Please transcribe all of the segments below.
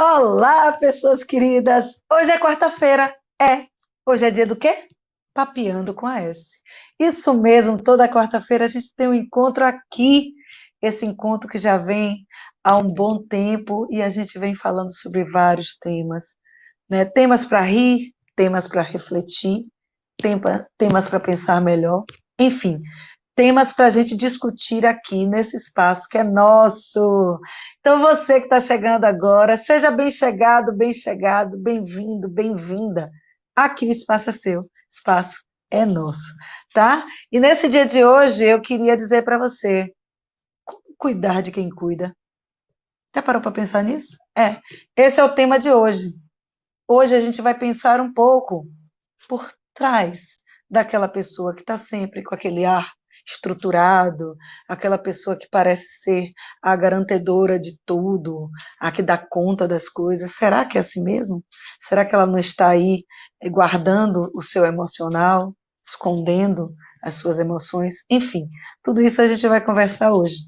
Olá, pessoas queridas! Hoje é quarta-feira. Hoje é dia do quê? Papeando com a S. Isso mesmo, toda quarta-feira a gente tem um encontro aqui. Esse encontro que já vem há um bom tempo e a gente vem falando sobre vários temas, né? Temas para rir, temas para refletir, temas para pensar melhor. Enfim, temas para a gente discutir aqui nesse espaço que é nosso. Então, você que está chegando agora, seja bem chegado, bem-vindo, bem-vinda. Aqui o espaço é seu, o espaço é nosso, tá? E nesse dia de hoje, eu queria dizer para você, como cuidar de quem cuida. Já parou para pensar nisso? Esse é o tema de hoje. Hoje a gente vai pensar um pouco por trás daquela pessoa que está sempre com aquele ar estruturado, aquela pessoa que parece ser a garantidora de tudo, a que dá conta das coisas. Será que é assim mesmo? Será que ela não está aí guardando o seu emocional, escondendo as suas emoções? Enfim, tudo isso a gente vai conversar hoje.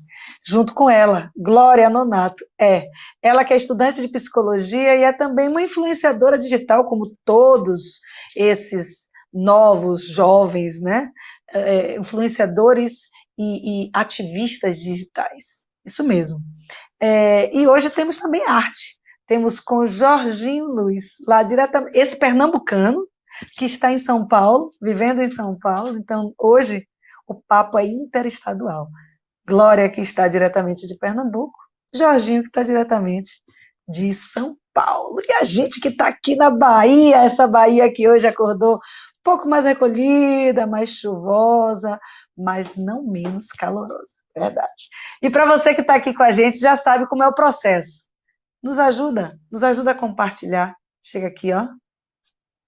Junto com ela, Glória Nonato. Ela que é estudante de psicologia e é também uma influenciadora digital, como todos esses novos jovens, né? Influenciadores e ativistas digitais. Isso mesmo. E hoje temos também arte. Temos com Jorginho Luiz, lá diretamente, esse pernambucano, que está em São Paulo, vivendo em São Paulo. Então, hoje, o papo é interestadual. Glória, que está diretamente de Pernambuco, Jorginho, que está diretamente de São Paulo. E a gente que está aqui na Bahia, essa Bahia que hoje acordou um pouco mais recolhida, mais chuvosa, mas não menos calorosa, verdade. E para você que está aqui com a gente, já sabe como é o processo. Nos ajuda a compartilhar. Chega aqui, ó,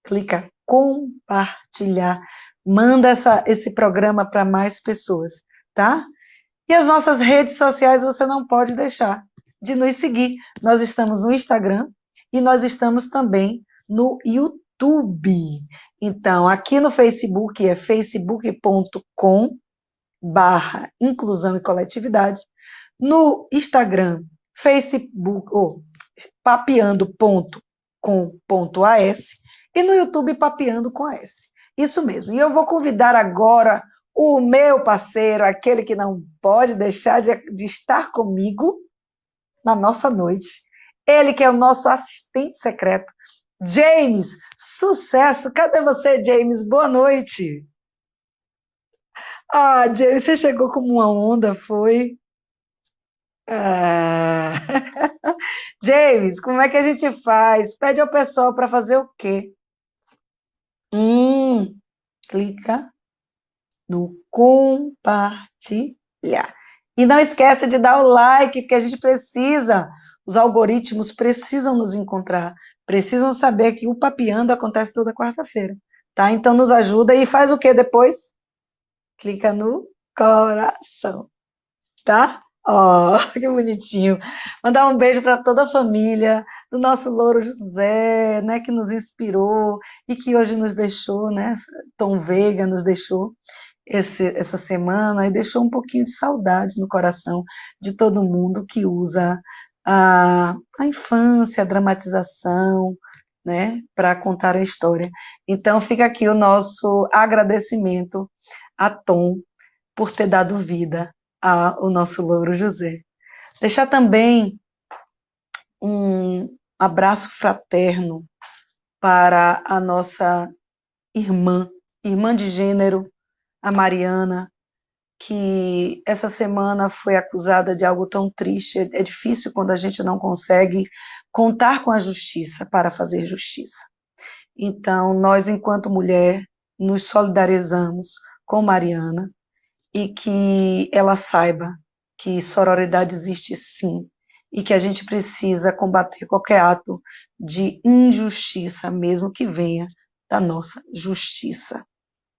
clica compartilhar, manda esse programa para mais pessoas, tá? E as nossas redes sociais você não pode deixar de nos seguir. Nós estamos no Instagram e nós estamos também no YouTube. Então, aqui no Facebook é facebook.com/inclusão e coletividade. No Instagram, papeando.com.as e no YouTube papeando com S. Isso mesmo. E eu vou convidar agora o meu parceiro, aquele que não pode deixar de estar comigo na nossa noite. Ele que é o nosso assistente secreto, James. Sucesso! Cadê você, James? Boa noite! James, você chegou como uma onda, foi? Ah. James, como é que a gente faz? Pede ao pessoal para fazer o quê? Clica no compartilhar. E não esquece de dar o like, porque a gente precisa, os algoritmos precisam nos encontrar, precisam saber que o Papeando acontece toda quarta-feira, tá? Então nos ajuda e faz o que depois? Clica no coração, tá? Que bonitinho. Mandar um beijo para toda a família do nosso Louro José, né, que nos inspirou e que hoje nos deixou, né? Tom Veiga nos deixou essa semana e deixou um pouquinho de saudade no coração de todo mundo que usa a infância, a dramatização, né, para contar a história. Então fica aqui o nosso agradecimento a Tom por ter dado vida ao nosso Louro José. Deixar também um abraço fraterno para a nossa irmã de gênero, a Mariana, que essa semana foi acusada de algo tão triste. É difícil quando a gente não consegue contar com a justiça para fazer justiça. Então, nós, enquanto mulher, nos solidarizamos com Mariana e que ela saiba que sororidade existe sim e que a gente precisa combater qualquer ato de injustiça, mesmo que venha da nossa justiça,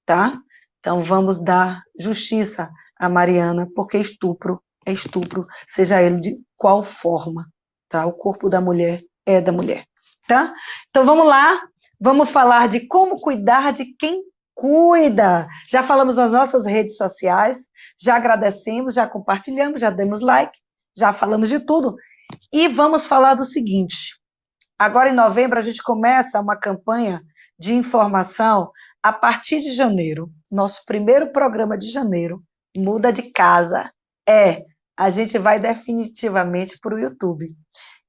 tá? Então, vamos dar justiça a Mariana, porque estupro é estupro, seja ele de qual forma, tá? O corpo da mulher é da mulher, tá? Então, vamos lá, vamos falar de como cuidar de quem cuida. Já falamos nas nossas redes sociais, já agradecemos, já compartilhamos, já demos like, já falamos de tudo. E vamos falar do seguinte, Agora, em novembro, a gente começa uma campanha de informação a partir de janeiro. Nosso primeiro programa de janeiro, Muda de Casa. A gente vai definitivamente para o YouTube.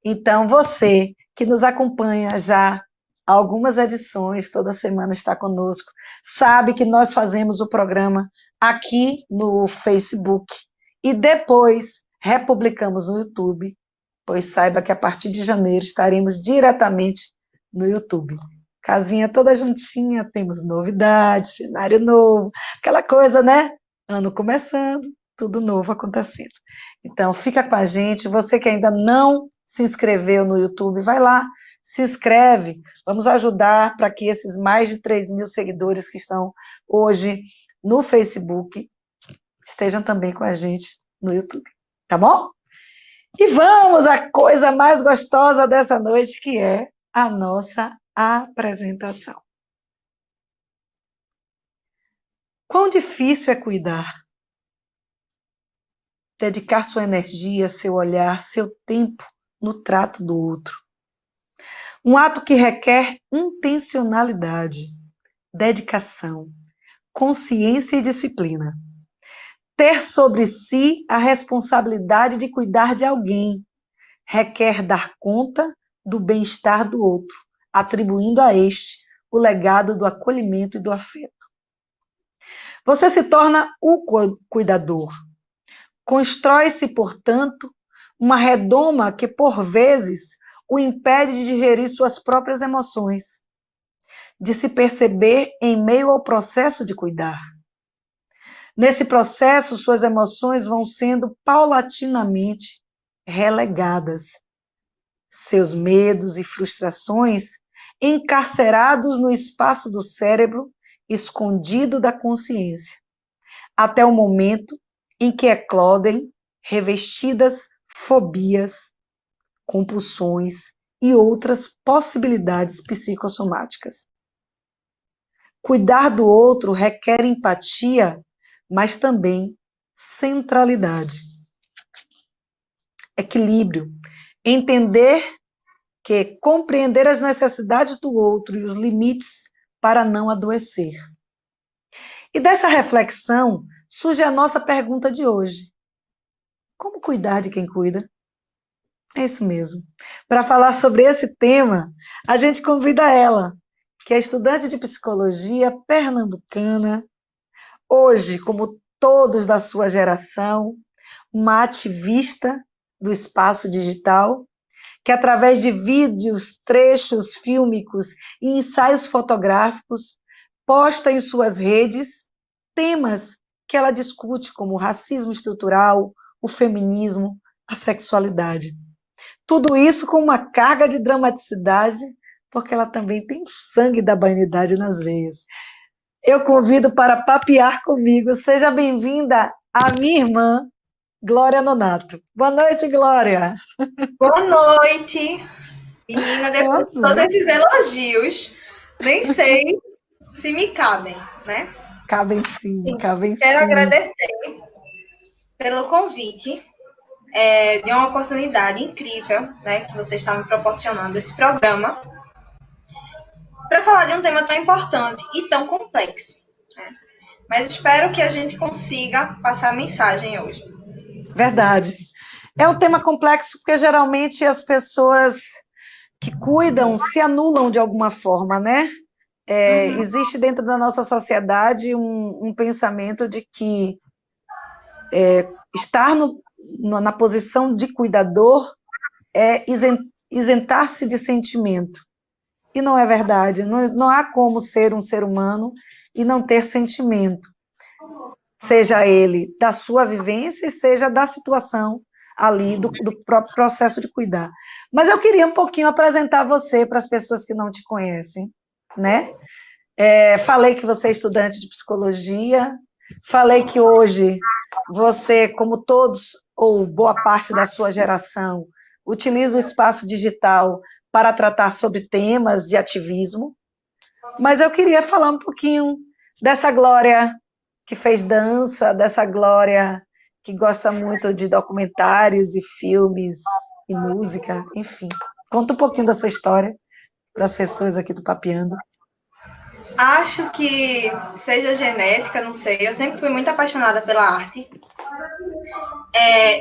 Então, você que nos acompanha já há algumas edições, toda semana está conosco, sabe que nós fazemos o programa aqui no Facebook e depois republicamos no YouTube, pois saiba que a partir de janeiro estaremos diretamente no YouTube. Casinha toda juntinha, temos novidades, cenário novo, aquela coisa, né? Ano começando, tudo novo acontecendo. Então, fica com a gente. Você que ainda não se inscreveu no YouTube, vai lá, se inscreve. Vamos ajudar para que esses mais de 3.000 seguidores que estão hoje no Facebook estejam também com a gente no YouTube. Tá bom? E vamos à coisa mais gostosa dessa noite, que é a nossa apresentação. Quão difícil é cuidar? Dedicar sua energia, seu olhar, seu tempo no trato do outro. Um ato que requer intencionalidade, dedicação, consciência e disciplina. Ter sobre si a responsabilidade de cuidar de alguém requer dar conta do bem-estar do outro, atribuindo a este o legado do acolhimento e do afeto. Você se torna o cuidador. Constrói-se, portanto, uma redoma que, por vezes, o impede de digerir suas próprias emoções, de se perceber em meio ao processo de cuidar. Nesse processo, suas emoções vão sendo paulatinamente relegadas. Seus medos e frustrações encarcerados no espaço do cérebro, escondido da consciência, até o momento em que eclodem revestidas fobias, compulsões e outras possibilidades psicossomáticas. Cuidar do outro requer empatia, mas também centralidade. Equilíbrio. Entender que compreender as necessidades do outro e os limites para não adoecer. E dessa reflexão surge a nossa pergunta de hoje. Como cuidar de quem cuida? É isso mesmo. Para falar sobre esse tema, a gente convida ela, que é estudante de psicologia pernambucana, hoje, como todos da sua geração, uma ativista do espaço digital, que através de vídeos, trechos fílmicos e ensaios fotográficos, posta em suas redes temas que ela discute, como o racismo estrutural, o feminismo, a sexualidade. Tudo isso com uma carga de dramaticidade, porque ela também tem sangue da baianidade nas veias. Eu convido para papear comigo. Seja bem-vinda a minha irmã, Glória Nonato. Boa noite, Glória. Boa noite. Menina, depois de todos esses elogios, nem sei se me cabem, né? Cabem sim, cabem sim. Quero agradecer pelo convite, de uma oportunidade incrível, né, que você está me proporcionando esse programa, para falar de um tema tão importante e tão complexo, né? Mas espero que a gente consiga passar a mensagem hoje. Verdade. É um tema complexo porque geralmente as pessoas que cuidam se anulam de alguma forma, né? Existe dentro da nossa sociedade um pensamento de que estar na posição de cuidador é isentar-se de sentimento. E não é verdade. Não há como ser um ser humano e não ter sentimento. Seja ele da sua vivência e seja da situação ali, do próprio processo de cuidar. Mas eu queria um pouquinho apresentar você para as pessoas que não te conhecem, né? Falei que você é estudante de psicologia, falei que hoje você, como todos, ou boa parte da sua geração, utiliza o espaço digital para tratar sobre temas de ativismo, mas eu queria falar um pouquinho dessa Glória que fez dança, dessa Glória que gosta muito de documentários e filmes e música, enfim. Conta um pouquinho da sua história para as pessoas aqui do Papeando. Acho que seja genética, não sei. Eu sempre fui muito apaixonada pela arte.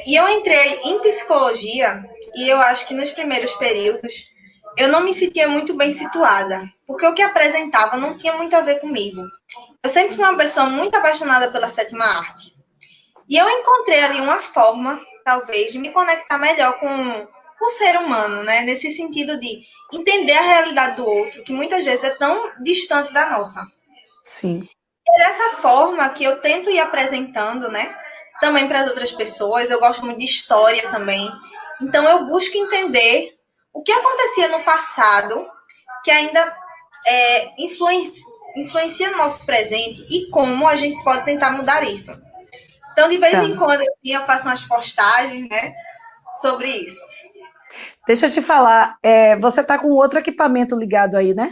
E eu entrei em psicologia e eu acho que nos primeiros períodos eu não me sentia muito bem situada, porque o que apresentava não tinha muito a ver comigo. Eu sempre fui uma pessoa muito apaixonada pela sétima arte. E eu encontrei ali uma forma, talvez, de me conectar melhor com o ser humano, né? Nesse sentido de entender a realidade do outro, que muitas vezes é tão distante da nossa. Sim. É dessa forma que eu tento ir apresentando, né? Também para as outras pessoas. Eu gosto muito de história também. Então, eu busco entender o que acontecia no passado que ainda influencia no nosso presente e como a gente pode tentar mudar isso. Então, de vez em quando, assim, eu faço umas postagens, né, sobre isso. Deixa eu te falar, você está com outro equipamento ligado aí, né?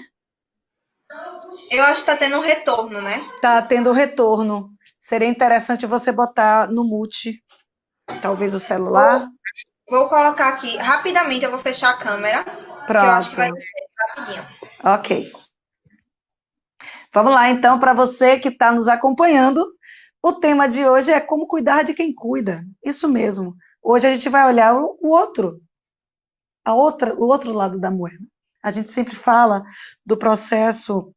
Eu acho que está tendo um retorno, né? Está tendo retorno. Seria interessante você botar no mute, talvez o celular. Vou colocar aqui, rapidamente, eu vou fechar a câmera, Pronto. que eu acho que vai ser rapidinho. Ok. Vamos lá, então, para você que está nos acompanhando, o tema de hoje é como cuidar de quem cuida. Isso mesmo. Hoje a gente vai olhar o outro, o outro lado da moeda. A gente sempre fala do processo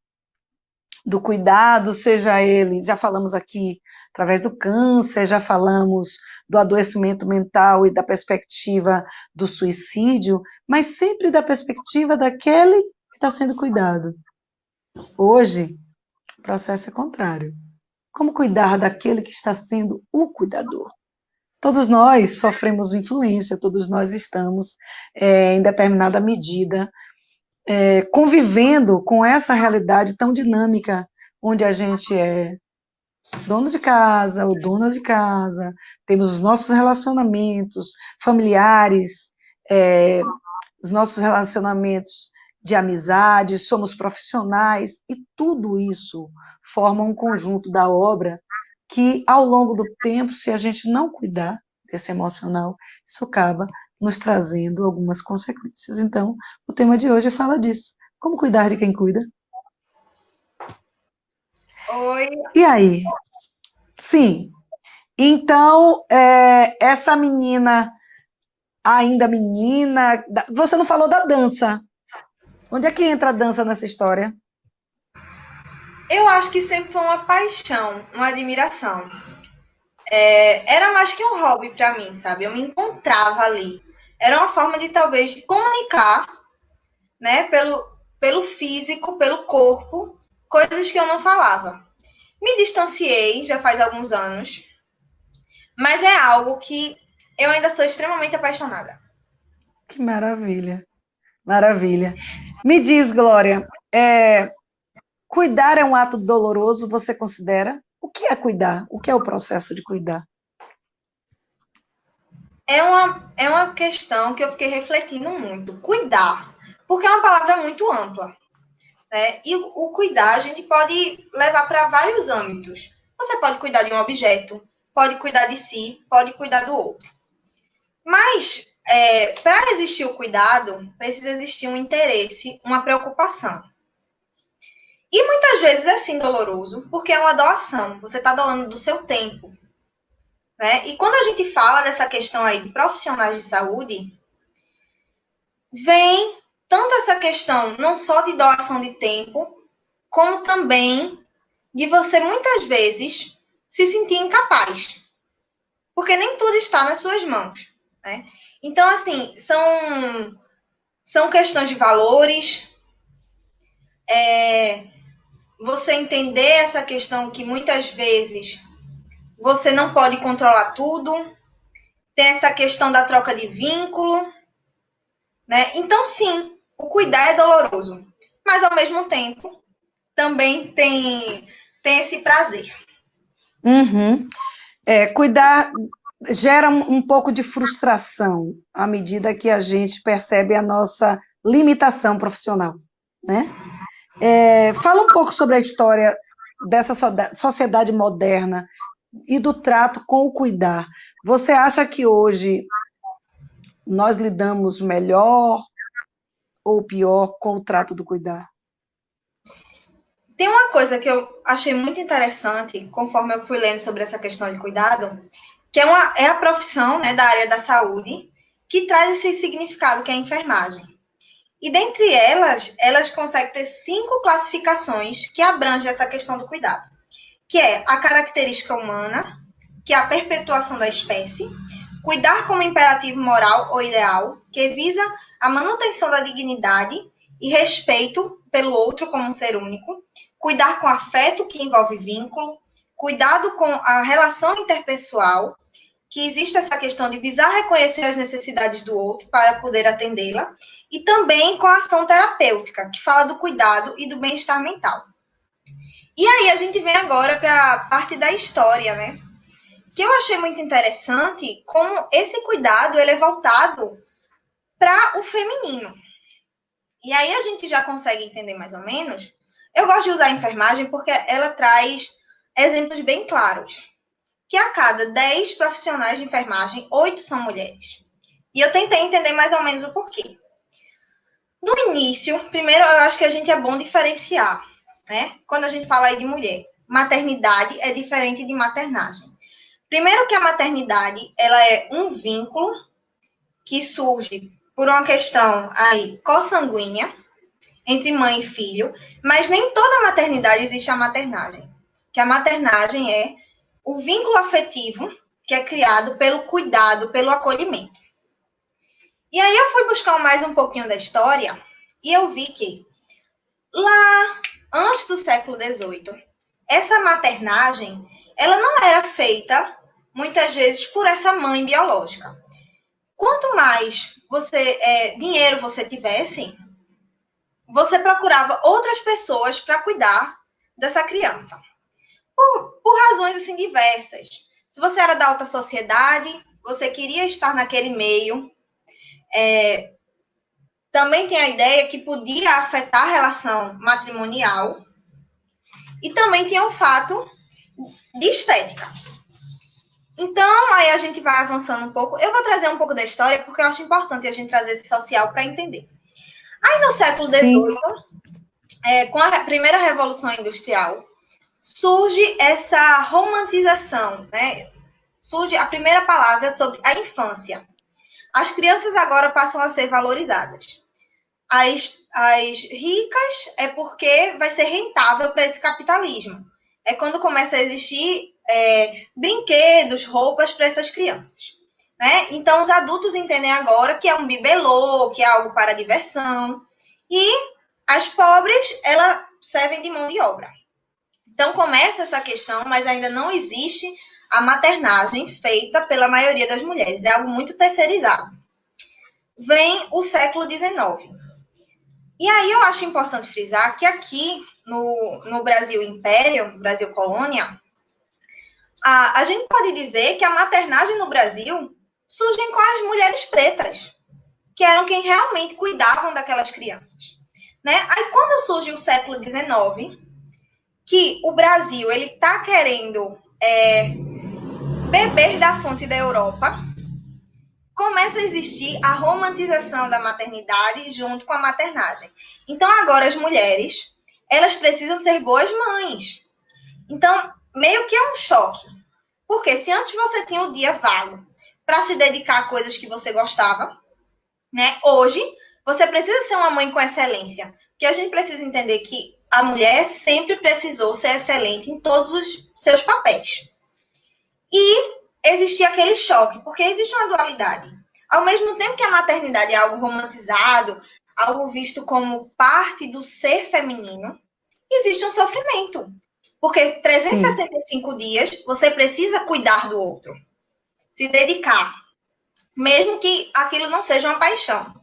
do cuidado, seja ele, já falamos aqui através do câncer, já falamos do adoecimento mental e da perspectiva do suicídio, mas sempre da perspectiva daquele que está sendo cuidado. Hoje, o processo é contrário. Como cuidar daquele que está sendo o cuidador? Todos nós sofremos influência, todos nós estamos, em determinada medida, convivendo com essa realidade tão dinâmica, onde a gente é dono de casa ou dona de casa, temos os nossos relacionamentos familiares, os nossos relacionamentos de amizade, somos profissionais, e tudo isso forma um conjunto da obra que, ao longo do tempo, se a gente não cuidar desse emocional, isso acaba nos trazendo algumas consequências. Então, o tema de hoje fala disso. Como cuidar de quem cuida? Oi. E aí? Sim. Então, essa menina, ainda menina, você não falou da dança. Onde é que entra a dança nessa história? Eu acho que sempre foi uma paixão, uma admiração. Era mais que um hobby para mim, sabe? Eu me encontrava ali. Era uma forma de, talvez, de comunicar, né? Pelo físico, pelo corpo, coisas que eu não falava. Me distanciei já faz alguns anos, mas é algo que eu ainda sou extremamente apaixonada. Que maravilha, maravilha. Me diz, Glória, cuidar é um ato doloroso, você considera? O que é cuidar? O que é o processo de cuidar? É uma questão que eu fiquei refletindo muito. Cuidar, porque é uma palavra muito ampla. Né? E o cuidar a gente pode levar para vários âmbitos. Você pode cuidar de um objeto, pode cuidar de si, pode cuidar do outro. Mas, para existir o cuidado, precisa existir um interesse, uma preocupação. E muitas vezes é sim doloroso, porque é uma doação. Você está doando do seu tempo. Né? E quando a gente fala dessa questão aí de profissionais de saúde, vem tanto essa questão não só de doação de tempo, como também de você muitas vezes se sentir incapaz. Porque nem tudo está nas suas mãos. Né? Então, assim, são questões de valores, você entender essa questão que muitas vezes você não pode controlar tudo, tem essa questão da troca de vínculo, né? Então, sim, o cuidar é doloroso, mas ao mesmo tempo também tem esse prazer. Uhum. Cuidar gera um pouco de frustração à medida que a gente percebe a nossa limitação profissional, né? Fala um pouco sobre a história dessa sociedade moderna e do trato com o cuidar. Você acha que hoje nós lidamos melhor ou pior com o trato do cuidar? Tem uma coisa que eu achei muito interessante, conforme eu fui lendo sobre essa questão de cuidado, que é a profissão, né, da área da saúde, que traz esse significado, que é a enfermagem. E dentre elas conseguem ter 5 classificações que abrangem essa questão do cuidado, que é a característica humana, que é a perpetuação da espécie, cuidar como imperativo moral ou ideal, que visa a manutenção da dignidade e respeito pelo outro como um ser único, cuidar com afeto, que envolve vínculo, cuidado com a relação interpessoal, que existe essa questão de visar reconhecer as necessidades do outro para poder atendê-la, e também com a ação terapêutica, que fala do cuidado e do bem-estar mental. E aí a gente vem agora para a parte da história, né? Que eu achei muito interessante como esse cuidado ele é voltado para o feminino. E aí a gente já consegue entender mais ou menos. Eu gosto de usar a enfermagem porque ela traz exemplos bem claros. Que a cada 10 profissionais de enfermagem, 8 são mulheres. E eu tentei entender mais ou menos o porquê. No início, primeiro eu acho que a gente é bom diferenciar, né? Quando a gente fala aí de mulher, maternidade é diferente de maternagem. Primeiro que a maternidade, ela é um vínculo que surge por uma questão aí consanguínea entre mãe e filho, mas nem toda maternidade existe a maternagem. Que a maternagem é o vínculo afetivo que é criado pelo cuidado, pelo acolhimento. E aí eu fui buscar mais um pouquinho da história e eu vi que lá antes do século XVIII, essa maternagem, ela não era feita muitas vezes por essa mãe biológica. Quanto mais dinheiro você tivesse, você procurava outras pessoas para cuidar dessa criança. Por razões assim diversas. Se você era da alta sociedade, você queria estar naquele meio. Também tem a ideia que podia afetar a relação matrimonial. E também tinha o fato de estética. Então, aí a gente vai avançando um pouco. Eu vou trazer um pouco da história, porque eu acho importante a gente trazer esse social para entender. Aí, no século XVIII, com a primeira Revolução Industrial, surge essa romantização, né? Surge a primeira palavra sobre a infância. As crianças agora passam a ser valorizadas. As ricas é porque vai ser rentável para esse capitalismo. É quando começa a existir brinquedos, roupas para essas crianças. Né? Então, os adultos entendem agora que é um bibelô, que é algo para diversão. E as pobres, elas servem de mão de obra. Então, começa essa questão, mas ainda não existe a maternagem feita pela maioria das mulheres. É algo muito terceirizado. Vem o século XIX. E aí eu acho importante frisar que aqui no Brasil Império, Brasil Colônia, a gente pode dizer que a maternagem no Brasil surge com as mulheres pretas, que eram quem realmente cuidavam daquelas crianças. Né? Aí quando surge o século XIX, que o Brasil ele está querendo beber da fonte da Europa, começa a existir a romantização da maternidade junto com a maternagem. Então, agora as mulheres, elas precisam ser boas mães. Então, meio que é um choque. Porque se antes você tinha o dia vago para se dedicar a coisas que você gostava, né? Hoje, você precisa ser uma mãe com excelência. Porque a gente precisa entender que a mulher sempre precisou ser excelente em todos os seus papéis. E existia aquele choque, porque existe uma dualidade. Ao mesmo tempo que a maternidade é algo romantizado, algo visto como parte do ser feminino, existe um sofrimento. Porque 365 dias você precisa cuidar do outro, se dedicar, mesmo que aquilo não seja uma paixão.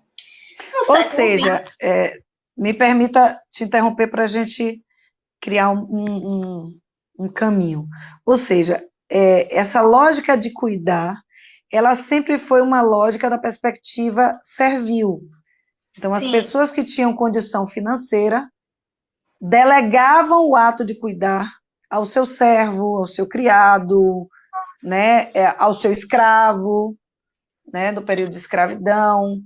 Ou seja, me permita te interromper para a gente criar um caminho. Ou seja, essa lógica de cuidar, ela sempre foi uma lógica da perspectiva servil. Então, as pessoas que tinham condição financeira delegavam o ato de cuidar ao seu servo, ao seu criado, né, ao seu escravo, né, no período de escravidão.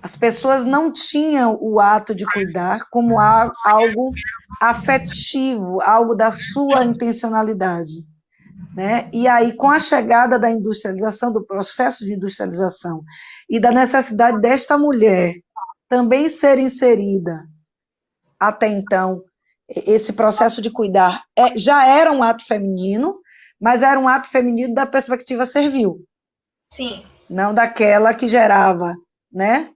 As pessoas não tinham o ato de cuidar como algo afetivo, algo da sua intencionalidade, né? E aí, com a chegada da industrialização, do processo de industrialização e da necessidade desta mulher também ser inserida, até então, esse processo de cuidar já era um ato feminino, mas era um ato feminino da perspectiva servil, Sim. não daquela que gerava, né?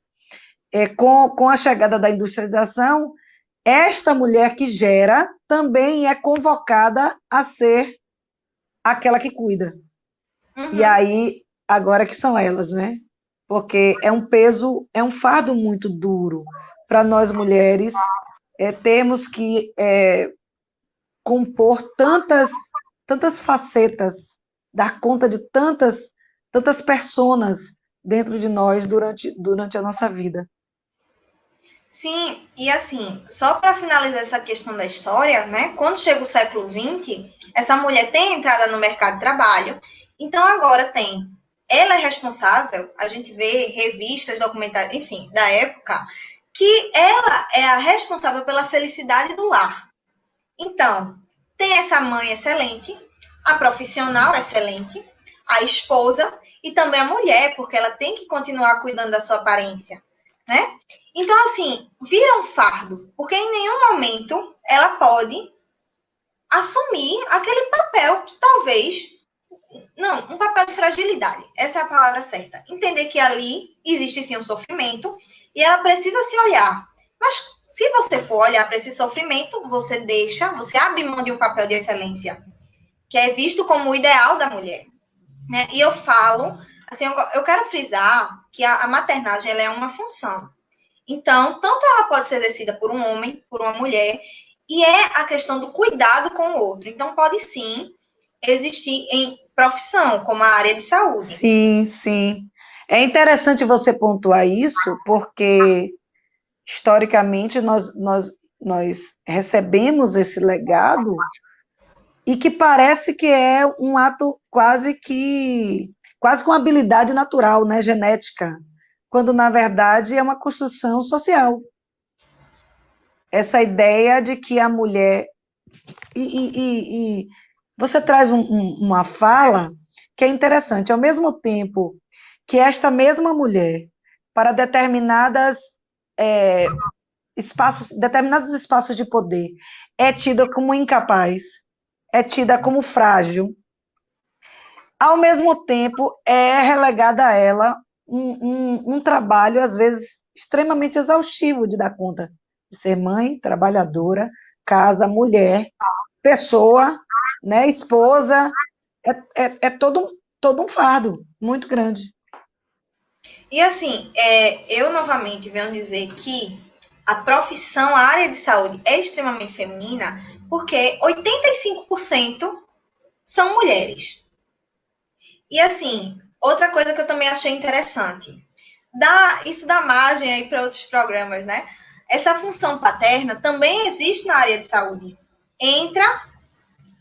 Com a chegada da industrialização, esta mulher que gera também é convocada a ser aquela que cuida. E Uhum. aí, agora que são elas, né? Porque é um peso, é um fardo muito duro para nós mulheres, termos que compor tantas facetas, dar conta de tantas personas dentro de nós durante a nossa vida. Sim, e assim, só para finalizar essa questão da história, né? Quando chega o século XX, essa mulher tem entrada no mercado de trabalho, então agora tem. Ela é responsável, a gente vê revistas, documentários, enfim, da época, que ela é a responsável pela felicidade do lar. Então, tem essa mãe excelente, a profissional excelente, a esposa e também a mulher, porque ela tem que continuar cuidando da sua aparência, né? Então, assim, vira um fardo, porque em nenhum momento ela pode assumir aquele papel que talvez. Não, um papel de fragilidade. Essa é a palavra certa. Entender que ali existe sim um sofrimento e ela precisa se olhar. Mas se você for olhar para esse sofrimento, você abre mão de um papel de excelência, que é visto como o ideal da mulher. Né? E eu falo, assim, eu quero frisar que a maternagem ela é uma função. Então, tanto ela pode ser exercida por um homem, por uma mulher, e é a questão do cuidado com o outro. Então, pode sim existir em profissão, como a área de saúde. Sim, sim. É interessante você pontuar isso, porque historicamente nós recebemos esse legado e que parece que é um ato quase com habilidade natural, né, genética, quando na verdade é uma construção social. Essa ideia de que a mulher e você traz uma fala que é interessante, ao mesmo tempo que esta mesma mulher, para determinados espaços de poder, é tida como incapaz, é tida como frágil, ao mesmo tempo é relegada a ela um trabalho, às vezes, extremamente exaustivo de dar conta de ser mãe, trabalhadora, casa, mulher, pessoa, né, esposa, é todo um fardo muito grande. E assim, eu novamente venho dizer que a profissão, a área de saúde é extremamente feminina, porque 85% são mulheres. E assim, outra coisa que eu também achei interessante, isso dá margem aí para outros programas, né? Essa função paterna também existe na área de saúde. Entra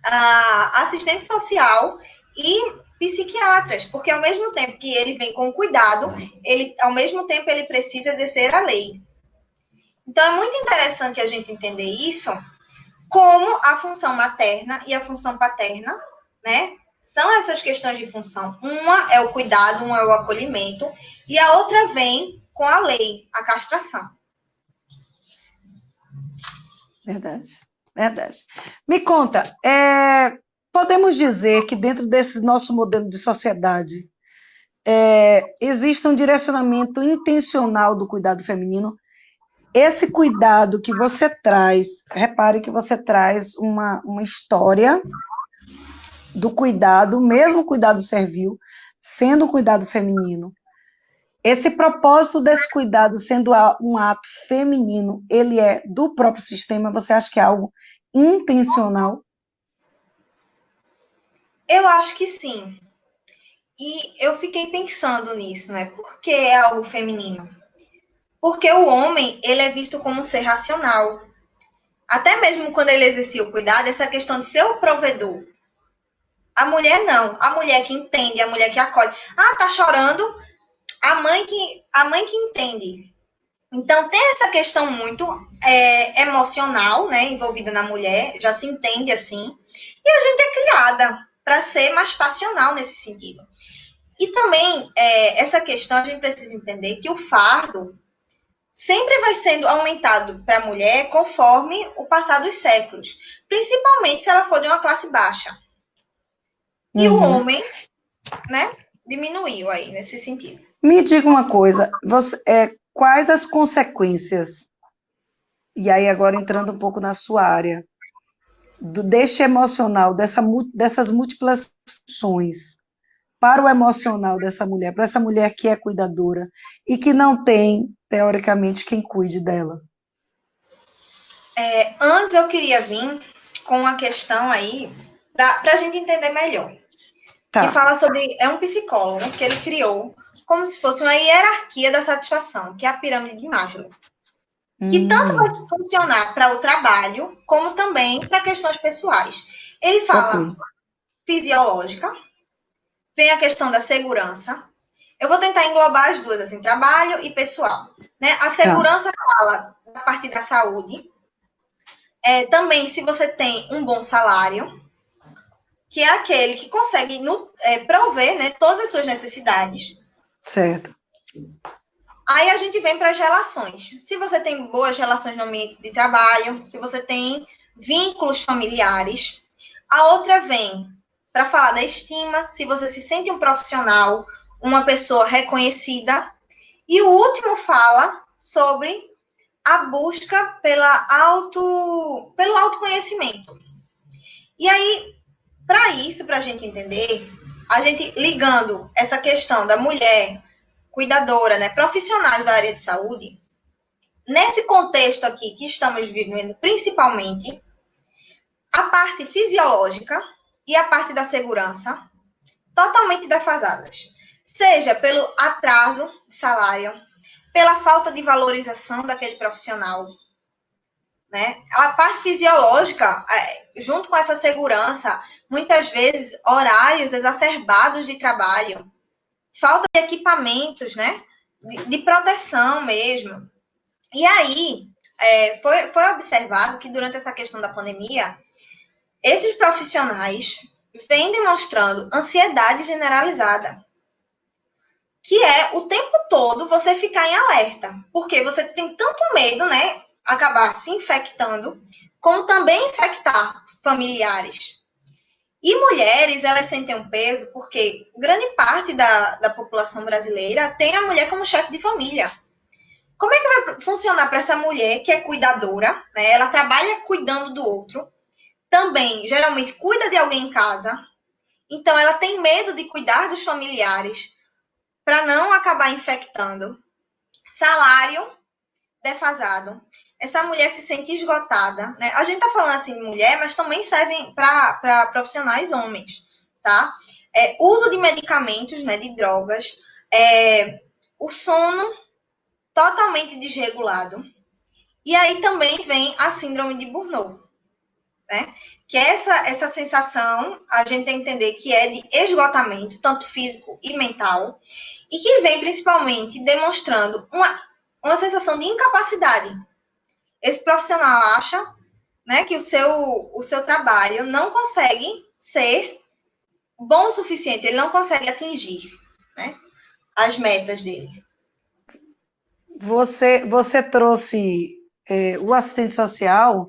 a assistente social e psiquiatras, porque ao mesmo tempo que ele vem com cuidado, ao mesmo tempo ele precisa exercer a lei. Então é muito interessante a gente entender isso, como a função materna e a função paterna, né? São essas questões de função. Uma é o cuidado, uma é o acolhimento, e a outra vem com a lei, a castração. Verdade, verdade. Me conta, podemos dizer que dentro desse nosso modelo de sociedade existe um direcionamento intencional do cuidado feminino. Esse cuidado que você traz, repare que você traz uma história do cuidado, mesmo cuidado servil, sendo um cuidado feminino. Esse propósito desse cuidado sendo um ato feminino, ele é do próprio sistema? Você acha que é algo intencional? Eu acho que sim. E eu fiquei pensando nisso, né? Por que é algo feminino? Porque o homem, ele é visto como um ser racional. Até mesmo quando ele exercia o cuidado, essa questão de ser o provedor. A mulher não. A mulher que entende, a mulher que acolhe. Ah, tá chorando? a mãe que entende. Então, tem essa questão muito emocional, né, envolvida na mulher, já se entende assim, e a gente é criada para ser mais passional nesse sentido. E também, essa questão, a gente precisa entender que o fardo sempre vai sendo aumentado para a mulher conforme o passar dos séculos, principalmente se ela for de uma classe baixa. E o homem, né, diminuiu aí nesse sentido. Me diga uma coisa, quais as consequências, e aí agora entrando um pouco na sua área, deste emocional, dessas múltiplas funções, para o emocional dessa mulher, para essa mulher que é cuidadora e que não tem, teoricamente, quem cuide dela? Antes eu queria vir com uma questão aí, para a gente entender melhor. Que Tá. fala sobre. É um psicólogo que ele criou como se fosse uma hierarquia da satisfação, que é a pirâmide de Maslow. Que tanto vai funcionar para o trabalho, como também para questões pessoais. Ele fala fisiológica, vem a questão da segurança. Eu vou tentar englobar as duas, assim, trabalho e pessoal. Né? A segurança fala da parte da saúde. Também se você tem um bom salário, que é aquele que consegue prover, né, todas as suas necessidades. Certo. Aí a gente vem para as relações. Se você tem boas relações no ambiente de trabalho, se você tem vínculos familiares. A outra vem para falar da estima, se você se sente um profissional, uma pessoa reconhecida. E o último fala sobre a busca pelo autoconhecimento. E aí, para isso, para a gente entender, a gente ligando essa questão da mulher cuidadora, né, profissionais da área de saúde, nesse contexto aqui que estamos vivendo, principalmente, a parte fisiológica e a parte da segurança totalmente defasadas. Seja pelo atraso de salário, pela falta de valorização daquele profissional, né? A parte fisiológica, junto com essa segurança, muitas vezes horários exacerbados de trabalho, falta de equipamentos, né? De proteção mesmo. E aí, foi observado que durante essa questão da pandemia, esses profissionais vêm demonstrando ansiedade generalizada, que é o tempo todo você ficar em alerta, porque você tem tanto medo, né, acabar se infectando, como também infectar familiares. E mulheres, elas sentem um peso porque grande parte da população brasileira tem a mulher como chefe de família. Como é que vai funcionar para essa mulher que é cuidadora, né? Ela trabalha cuidando do outro, também geralmente cuida de alguém em casa, então ela tem medo de cuidar dos familiares para não acabar infectando. Salário defasado. Essa mulher se sente esgotada, né? A gente tá falando assim de mulher, mas também servem para profissionais homens, tá? Uso de medicamentos, né, de drogas, o sono totalmente desregulado. E aí também vem a síndrome de Burnout, né? Que é essa sensação, a gente tem que entender que é de esgotamento, tanto físico e mental, e que vem principalmente demonstrando uma sensação de incapacidade. Esse profissional acha, né, que o seu trabalho não consegue ser bom o suficiente, ele não consegue atingir, né, as metas dele. Você trouxe o assistente social,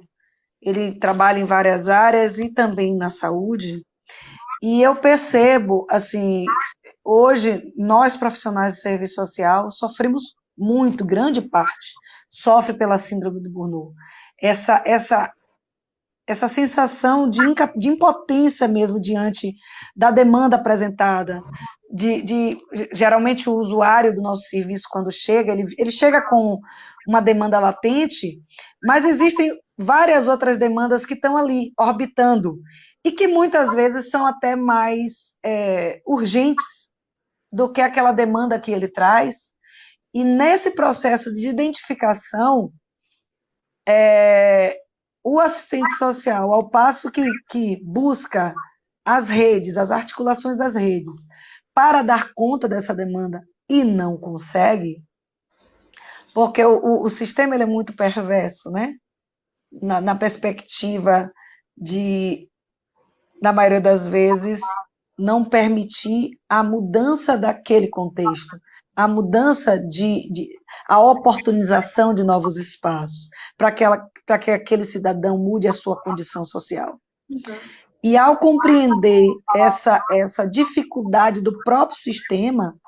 ele trabalha em várias áreas e também na saúde, e eu percebo, assim, hoje, nós profissionais de serviço social sofremos muito, grande parte, sofre pela síndrome do Burnout. Essa sensação de impotência mesmo diante da demanda apresentada, geralmente o usuário do nosso serviço, quando chega, ele chega com uma demanda latente, mas existem várias outras demandas que estão ali, orbitando, e que muitas vezes são até mais urgentes do que aquela demanda que ele traz, e nesse processo de identificação, o assistente social, ao passo que busca as redes, as articulações das redes, para dar conta dessa demanda e não consegue, porque o sistema ele é muito perverso, né? Na perspectiva de, na maioria das vezes, não permitir a mudança daquele contexto, a mudança a oportunização de novos espaços, para que aquele cidadão mude a sua condição social. E ao compreender essa dificuldade do próprio sistema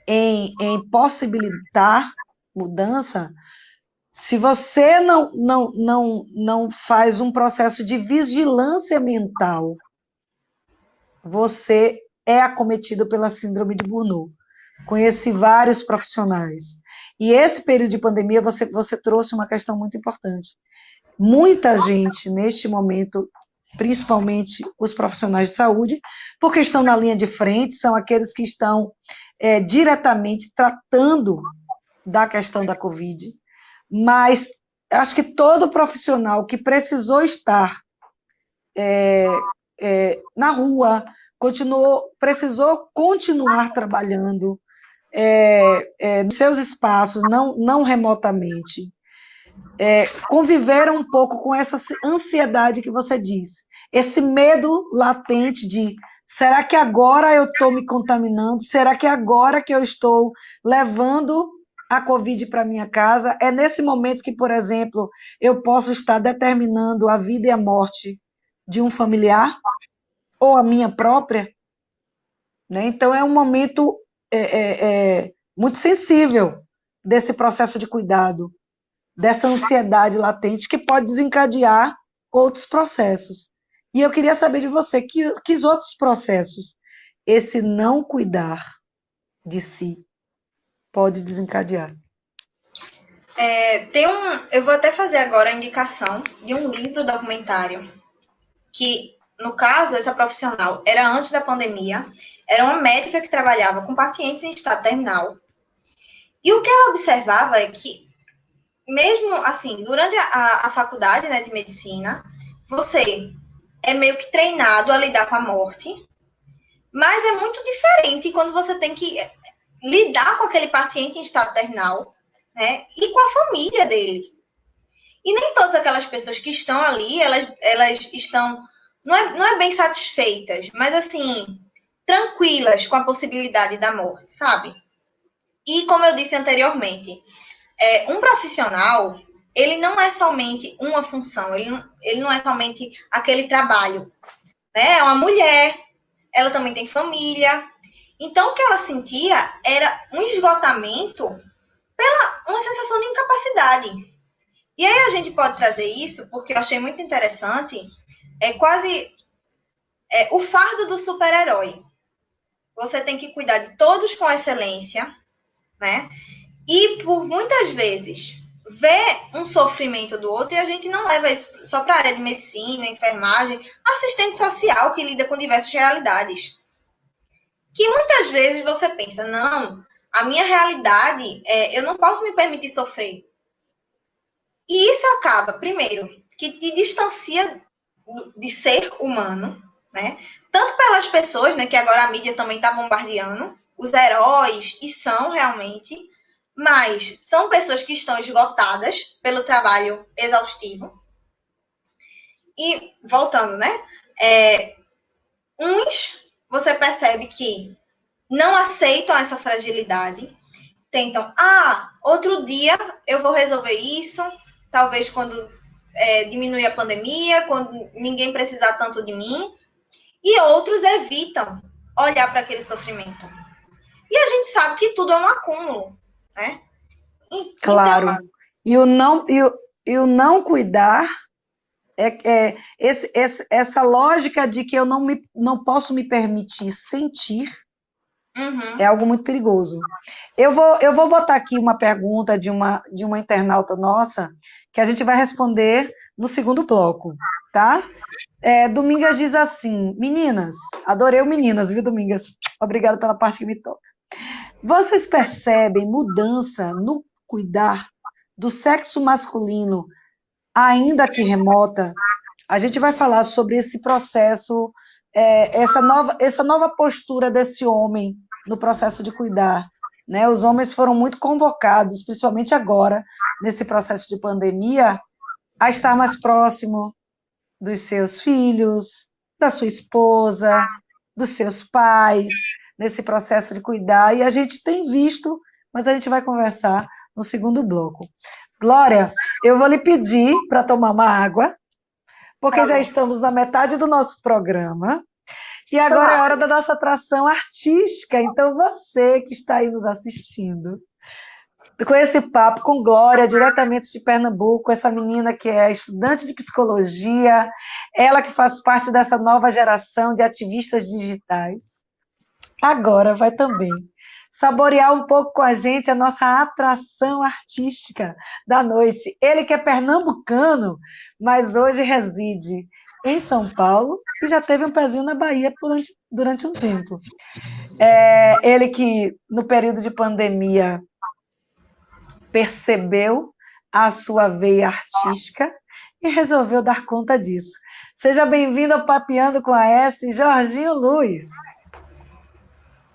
em possibilitar mudança, se você não faz um processo de vigilância mental, você é acometido pela síndrome de Burnout. Conheci vários profissionais. E esse período de pandemia, você trouxe uma questão muito importante. Muita gente, neste momento, principalmente os profissionais de saúde, porque estão na linha de frente, são aqueles que estão diretamente tratando da questão da Covid, mas acho que todo profissional que precisou estar na rua, precisou continuar trabalhando nos seus espaços, não remotamente, conviveram um pouco com essa ansiedade que você disse, esse medo latente de será que agora eu estou me contaminando? Será que agora que eu estou levando a Covid para minha casa? É nesse momento que, por exemplo, eu posso estar determinando a vida e a morte de um familiar ou a minha própria? Né? Então, é um momento muito sensível desse processo de cuidado, dessa ansiedade latente que pode desencadear outros processos. E eu queria saber de você, que outros processos esse não cuidar de si pode desencadear? Eu vou até fazer agora a indicação de um livro documentário que, no caso, essa profissional era antes da pandemia, era uma médica que trabalhava com pacientes em estado terminal. E o que ela observava é que, mesmo assim, durante a faculdade, né, de medicina, você é meio que treinado a lidar com a morte, mas é muito diferente quando você tem que lidar com aquele paciente em estado terminal, né, e com a família dele. E nem todas aquelas pessoas que estão ali, elas estão, não é bem satisfeitas, mas assim, tranquilas com a possibilidade da morte, sabe? E como eu disse anteriormente, um profissional, ele não é somente uma função, ele não é somente aquele trabalho, né? É uma mulher, ela também tem família. Então, o que ela sentia era um esgotamento uma sensação de incapacidade. E aí a gente pode trazer isso, porque eu achei muito interessante, o fardo do super-herói. Você tem que cuidar de todos com excelência, né? E por muitas vezes ver um sofrimento do outro, e a gente não leva isso só para a área de medicina, enfermagem, assistente social que lida com diversas realidades. Que muitas vezes você pensa, não, a minha realidade, eu não posso me permitir sofrer. E isso acaba, primeiro, que te distancia de ser humano, né? Tanto pelas pessoas, né, que agora a mídia também está bombardeando, os heróis, e são realmente, mas são pessoas que estão esgotadas pelo trabalho exaustivo. E, voltando, né? Uns, você percebe que não aceitam essa fragilidade, tentam, outro dia eu vou resolver isso, talvez quando diminuir a pandemia, quando ninguém precisar tanto de mim, e outros evitam olhar para aquele sofrimento. E a gente sabe que tudo é um acúmulo, né? Claro. Então, e o não cuidar essa lógica de que eu não posso me permitir sentir é algo muito perigoso. Eu vou botar aqui uma pergunta de uma internauta nossa, que a gente vai responder no segundo bloco, tá? Domingas diz assim, meninas, adorei o meninas, viu, Domingas? Obrigada pela parte que me toca. Vocês percebem mudança no cuidar do sexo masculino, ainda que remota? A gente vai falar sobre esse processo, essa nova postura desse homem no processo de cuidar, né? Os homens foram muito convocados, principalmente agora, nesse processo de pandemia, a estar mais próximo dos seus filhos, da sua esposa, dos seus pais, nesse processo de cuidar. E a gente tem visto, mas a gente vai conversar no segundo bloco. Glória, eu vou lhe pedir para tomar uma água, porque já estamos na metade do nosso programa. E agora é hora da nossa atração artística. Então, você que está aí nos assistindo, com esse papo com Glória, diretamente de Pernambuco, essa menina que é estudante de psicologia, ela que faz parte dessa nova geração de ativistas digitais, agora vai também saborear um pouco com a gente a nossa atração artística da noite. Ele que é pernambucano, mas hoje reside em São Paulo e já teve um pezinho na Bahia durante um tempo. Ele que, no período de pandemia, percebeu a sua veia artística e resolveu dar conta disso. Seja bem-vindo ao Papeando com a S, Jorginho Luiz.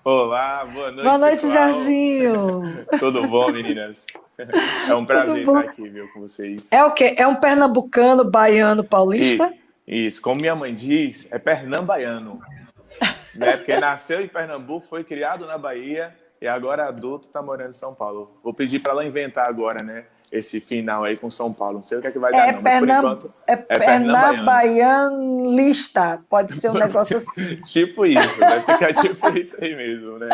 Olá, boa noite, Boa noite, pessoal. Jorginho. Tudo bom, meninas? É um prazer estar aqui, viu, com vocês. É o quê? É um pernambucano, baiano, paulista? Isso. Como minha mãe diz, é pernambaiano. Né? Porque nasceu em Pernambuco, foi criado na Bahia e agora adulto está morando em São Paulo. Vou pedir para ela inventar agora, né? Esse final aí com São Paulo. Não sei o que é que vai dar, não, mas por enquanto é pernambaianista. Pode ser um negócio assim. Tipo isso, vai ficar tipo isso aí mesmo, né?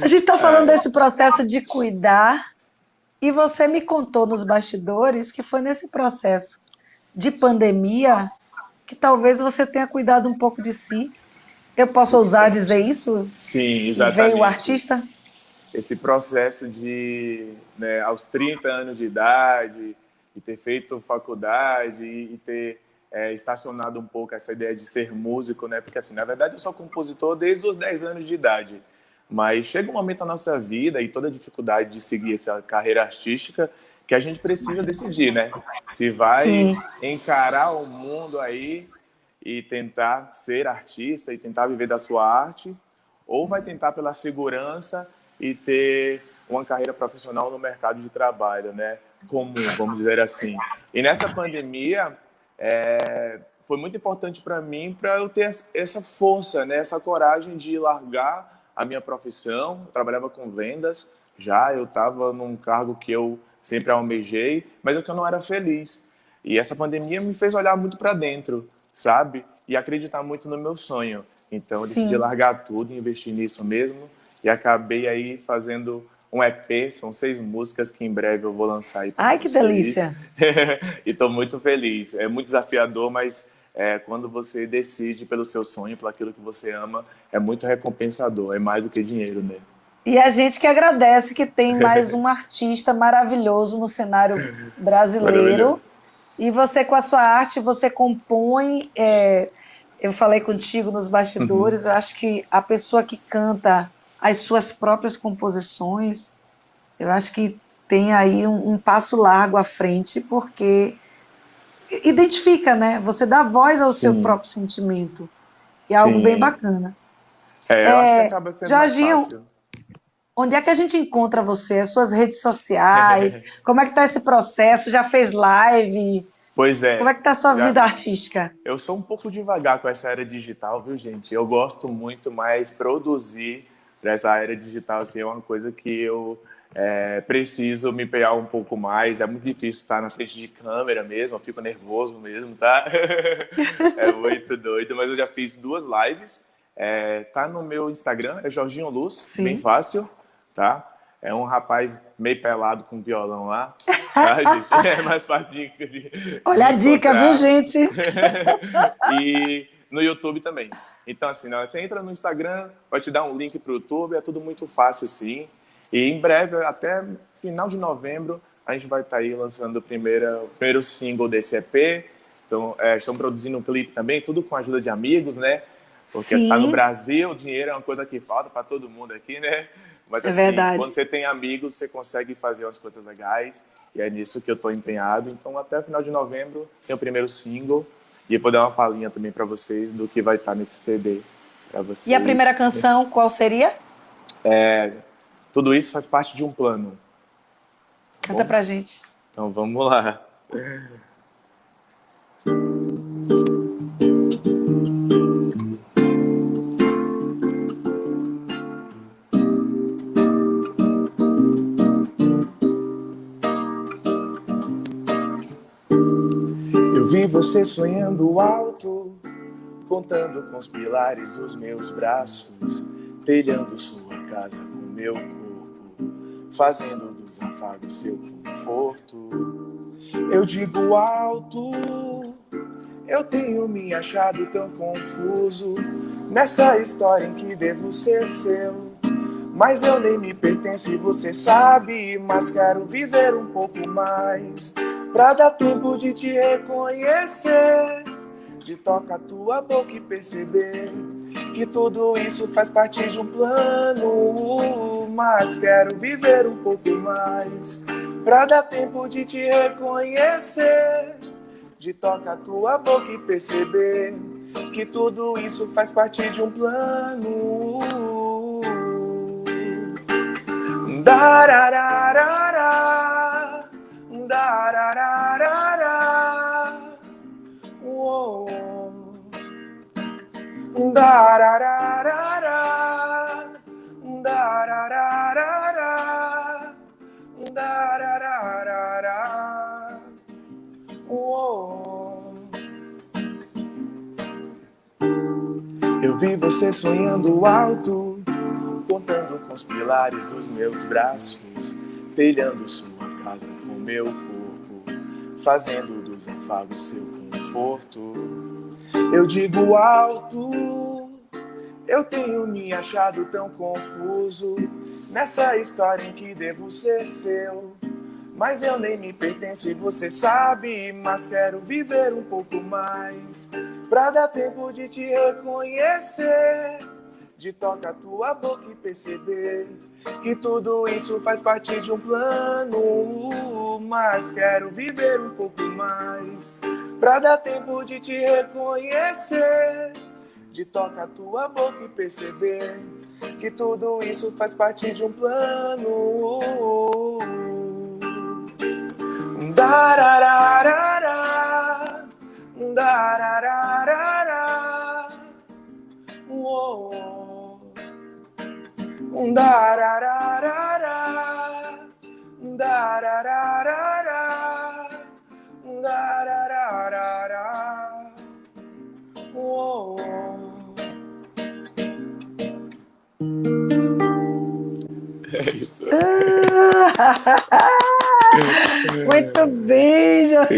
A gente está falando desse processo de cuidar e você me contou nos bastidores que foi nesse processo de pandemia que talvez você tenha cuidado um pouco de si. Eu posso ousar dizer isso? Sim, exatamente. Veio o artista? Esse processo de, né, aos 30 anos de idade, de ter feito faculdade e ter estacionado um pouco essa ideia de ser músico, né? Porque, assim, na verdade, eu sou compositor desde os 10 anos de idade. Mas chega um momento na nossa vida e toda a dificuldade de seguir essa carreira artística que a gente precisa decidir, né? Se vai encarar o mundo aí e tentar ser artista e tentar viver da sua arte, ou vai tentar pela segurança e ter uma carreira profissional no mercado de trabalho, né? Comum, vamos dizer assim. E nessa pandemia, foi muito importante para mim, para eu ter essa força, né? Essa coragem de largar a minha profissão. Eu trabalhava com vendas, eu estava num cargo que eu sempre almejei, mas que eu não era feliz. E essa pandemia me fez olhar muito para dentro, sabe? E acreditar muito no meu sonho. Então, eu decidi largar tudo e investir nisso mesmo. E acabei aí fazendo um EP, são 6 músicas que em breve eu vou lançar aí para vocês. Ai, que delícia! E estou muito feliz. É muito desafiador, mas quando você decide pelo seu sonho, pelo aquilo que você ama, é muito recompensador, é mais do que dinheiro, né? E a gente que agradece que tem mais um artista maravilhoso no cenário brasileiro. E você, com a sua arte, você compõe. Eu falei contigo nos bastidores, eu acho que a pessoa que canta as suas próprias composições, eu acho que tem aí um passo largo à frente, porque identifica, né? Você dá voz ao seu próprio sentimento. E é algo bem bacana. Eu acho que acaba sendo Jorginho, mais fácil. Onde é que a gente encontra você? As suas redes sociais? Como é que está esse processo? Já fez live? Pois é. Como é que está a sua vida artística? Eu sou um pouco devagar com essa era digital, viu, gente? Eu gosto muito, mas produzir para essa era digital assim, é uma coisa que eu preciso me pegar um pouco mais. É muito difícil estar na frente de câmera mesmo, eu fico nervoso mesmo, tá? É muito doido, mas eu já fiz 2 lives. Tá no meu Instagram, é Jorginho Luz, bem fácil, tá? É um rapaz meio pelado com violão lá, tá, gente? É mais fácil de Olha a dica, viu, gente? E no YouTube também. Então, assim, você entra no Instagram, vai te dar um link para o YouTube, é tudo muito fácil, sim. E em breve, até final de novembro, a gente vai estar aí lançando o primeiro single desse EP. Então, estamos produzindo um clipe também, tudo com a ajuda de amigos, né? Porque está no Brasil, o dinheiro é uma coisa que falta para todo mundo aqui, né? Mas assim, verdade. Quando você tem amigos, você consegue fazer umas coisas legais. E é nisso que eu estou empenhado. Então, até o final de novembro, tem o primeiro single. E eu vou dar uma palhinha também para vocês do que vai estar nesse CD. para vocês. E a primeira canção, qual seria? Tudo isso faz parte de um plano. Canta pra gente. Então vamos lá. Eu vi você sonhando alto, contando com os pilares dos meus braços, telhando sua casa com meu corpo, fazendo dos afagos seu conforto. Eu digo alto, eu tenho me achado tão confuso nessa história em que devo ser seu. Mas eu nem me pertenço e você sabe, mas quero viver um pouco mais, pra dar tempo de te reconhecer, de tocar tua boca e perceber que tudo isso faz parte de um plano. Mas quero viver um pouco mais, pra dar tempo de te reconhecer, de tocar tua boca e perceber que tudo isso faz parte de um plano. Darararara, darararara, uou. Darararara, darararara, darararara, uou. Eu vi você sonhando alto, contando com os pilares dos meus braços, telhando sua casa com meu corpo, fazendo dos afagos seu conforto. Eu digo alto, eu tenho me achado tão confuso nessa história em que devo ser seu. Mas eu nem me pertenço e você sabe, mas quero viver um pouco mais, pra dar tempo de te reconhecer, de tocar tua boca e perceber que tudo isso faz parte de um plano. Mas quero viver um pouco mais, pra dar tempo de te reconhecer, de tocar tua boca e perceber que tudo isso faz parte de um plano. Darararara, darararara, uou. Darararara, darararara, darararara, uou. É isso. Muito bem, Jorginho, que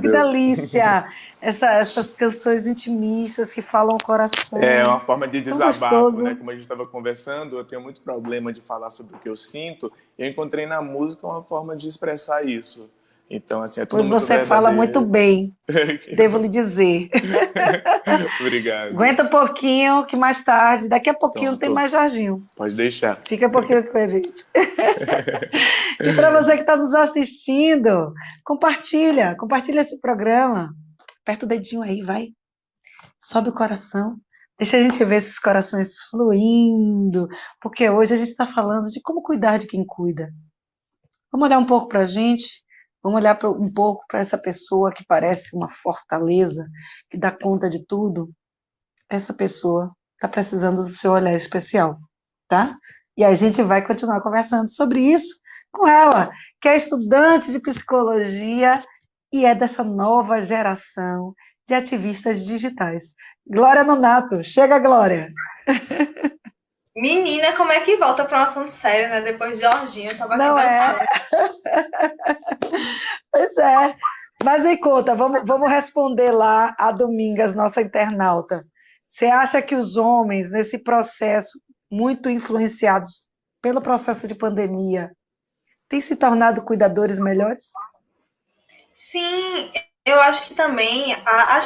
Obrigado. delícia! Essas canções intimistas que falam o coração. É uma forma de Tão desabafo, gostoso. né? Como a gente estava conversando, eu tenho muito problema de falar sobre o que eu sinto, e eu encontrei na música uma forma de expressar isso. Então, assim, é tudo Pois muito você fala verdadeiro. muito bem, devo lhe dizer. Obrigado. Aguenta um pouquinho, que mais tarde, daqui a pouquinho tem mais Jorginho. Pode deixar. Fica um pouquinho com a gente. E para você que está nos assistindo, compartilha esse programa. Aperta o dedinho aí, vai. Sobe o coração. Deixa a gente ver esses corações fluindo, porque hoje a gente está falando de como cuidar de quem cuida. Vamos olhar um pouco para a gente, vamos olhar um pouco para essa pessoa que parece uma fortaleza, que dá conta de tudo. Essa pessoa está precisando do seu olhar especial, tá? E a gente vai continuar conversando sobre isso com ela, que é estudante de psicologia e é dessa nova geração de ativistas digitais. Glória Nonato, chega, Glória! Menina, como é que volta para um assunto sério, né? Depois de Jorginho, eu tava aqui Não é? dançando. Pois é. Mas me conta, vamos responder lá a Domingas, nossa internauta. Você acha que os homens, nesse processo, muito influenciados pelo processo de pandemia, têm se tornado cuidadores melhores? Sim, eu acho que também a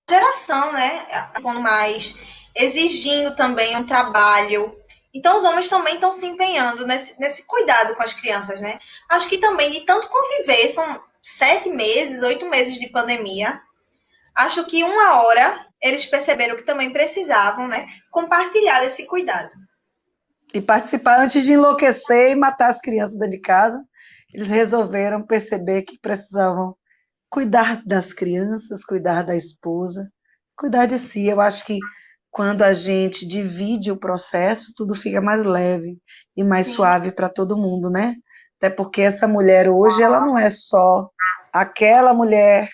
geração, né? Quando mais exigindo também um trabalho. Então, os homens também estão se empenhando nesse cuidado com as crianças, né? Acho que também, de tanto conviver, são 7 meses, 8 meses de pandemia. Acho que uma hora eles perceberam que também precisavam, né, compartilhar esse cuidado. E participar antes de enlouquecer e matar as crianças dentro de casa, eles resolveram perceber que precisavam cuidar das crianças, cuidar da esposa, cuidar de si. Eu acho que quando a gente divide o processo, tudo fica mais leve e mais suave para todo mundo, né? Até porque essa mulher hoje, ela não é só aquela mulher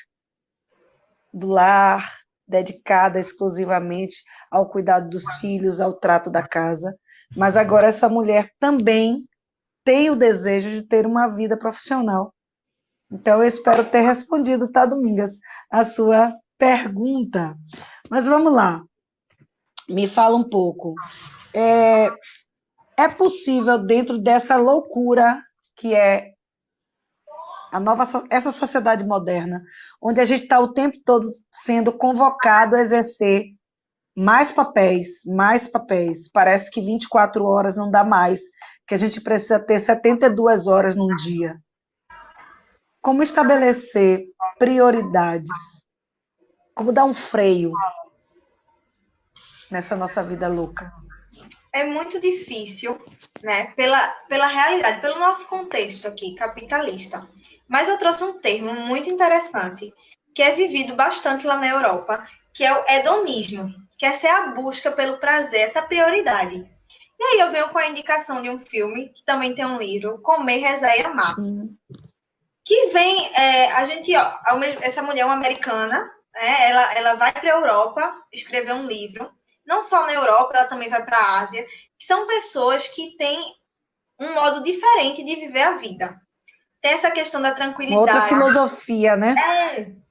do lar, dedicada exclusivamente ao cuidado dos filhos, ao trato da casa, mas agora essa mulher também tem o desejo de ter uma vida profissional. Então, eu espero ter respondido, tá, Domingas, a sua pergunta. Mas vamos lá, me fala um pouco. É possível, dentro dessa loucura que é essa sociedade moderna, onde a gente está o tempo todo sendo convocado a exercer mais papéis, mais papéis. Parece que 24 horas não dá mais, que a gente precisa ter 72 horas num dia. Como estabelecer prioridades? Como dar um freio nessa nossa vida louca? É muito difícil, né, pela realidade, pelo nosso contexto aqui, capitalista. Mas eu trouxe um termo muito interessante, que é vivido bastante lá na Europa, que é o hedonismo, que é ser a busca pelo prazer, essa prioridade. E aí eu venho com a indicação de um filme, que também tem um livro, Comer, Rezar e Amar. Que vem, essa mulher é uma americana, né, ela vai para a Europa escrever um livro, não só na Europa, ela também vai para a Ásia, que são pessoas que têm um modo diferente de viver a vida. Tem essa questão da tranquilidade. Outra filosofia, né?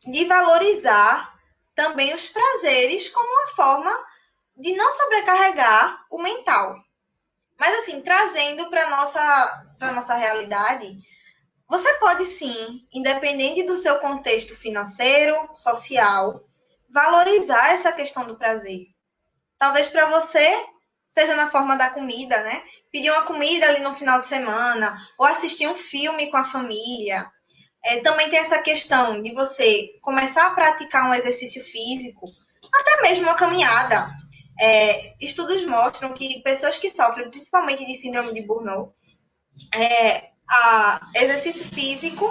De valorizar também os prazeres como uma forma de não sobrecarregar o mental. Mas, assim, trazendo para a nossa realidade, você pode sim, independente do seu contexto financeiro, social, valorizar essa questão do prazer. Talvez para você seja na forma da comida, né? Pedir uma comida ali no final de semana, ou assistir um filme com a família. Também tem essa questão de você começar a praticar um exercício físico, até mesmo uma caminhada. Estudos mostram que pessoas que sofrem principalmente de síndrome de burnout, exercício físico,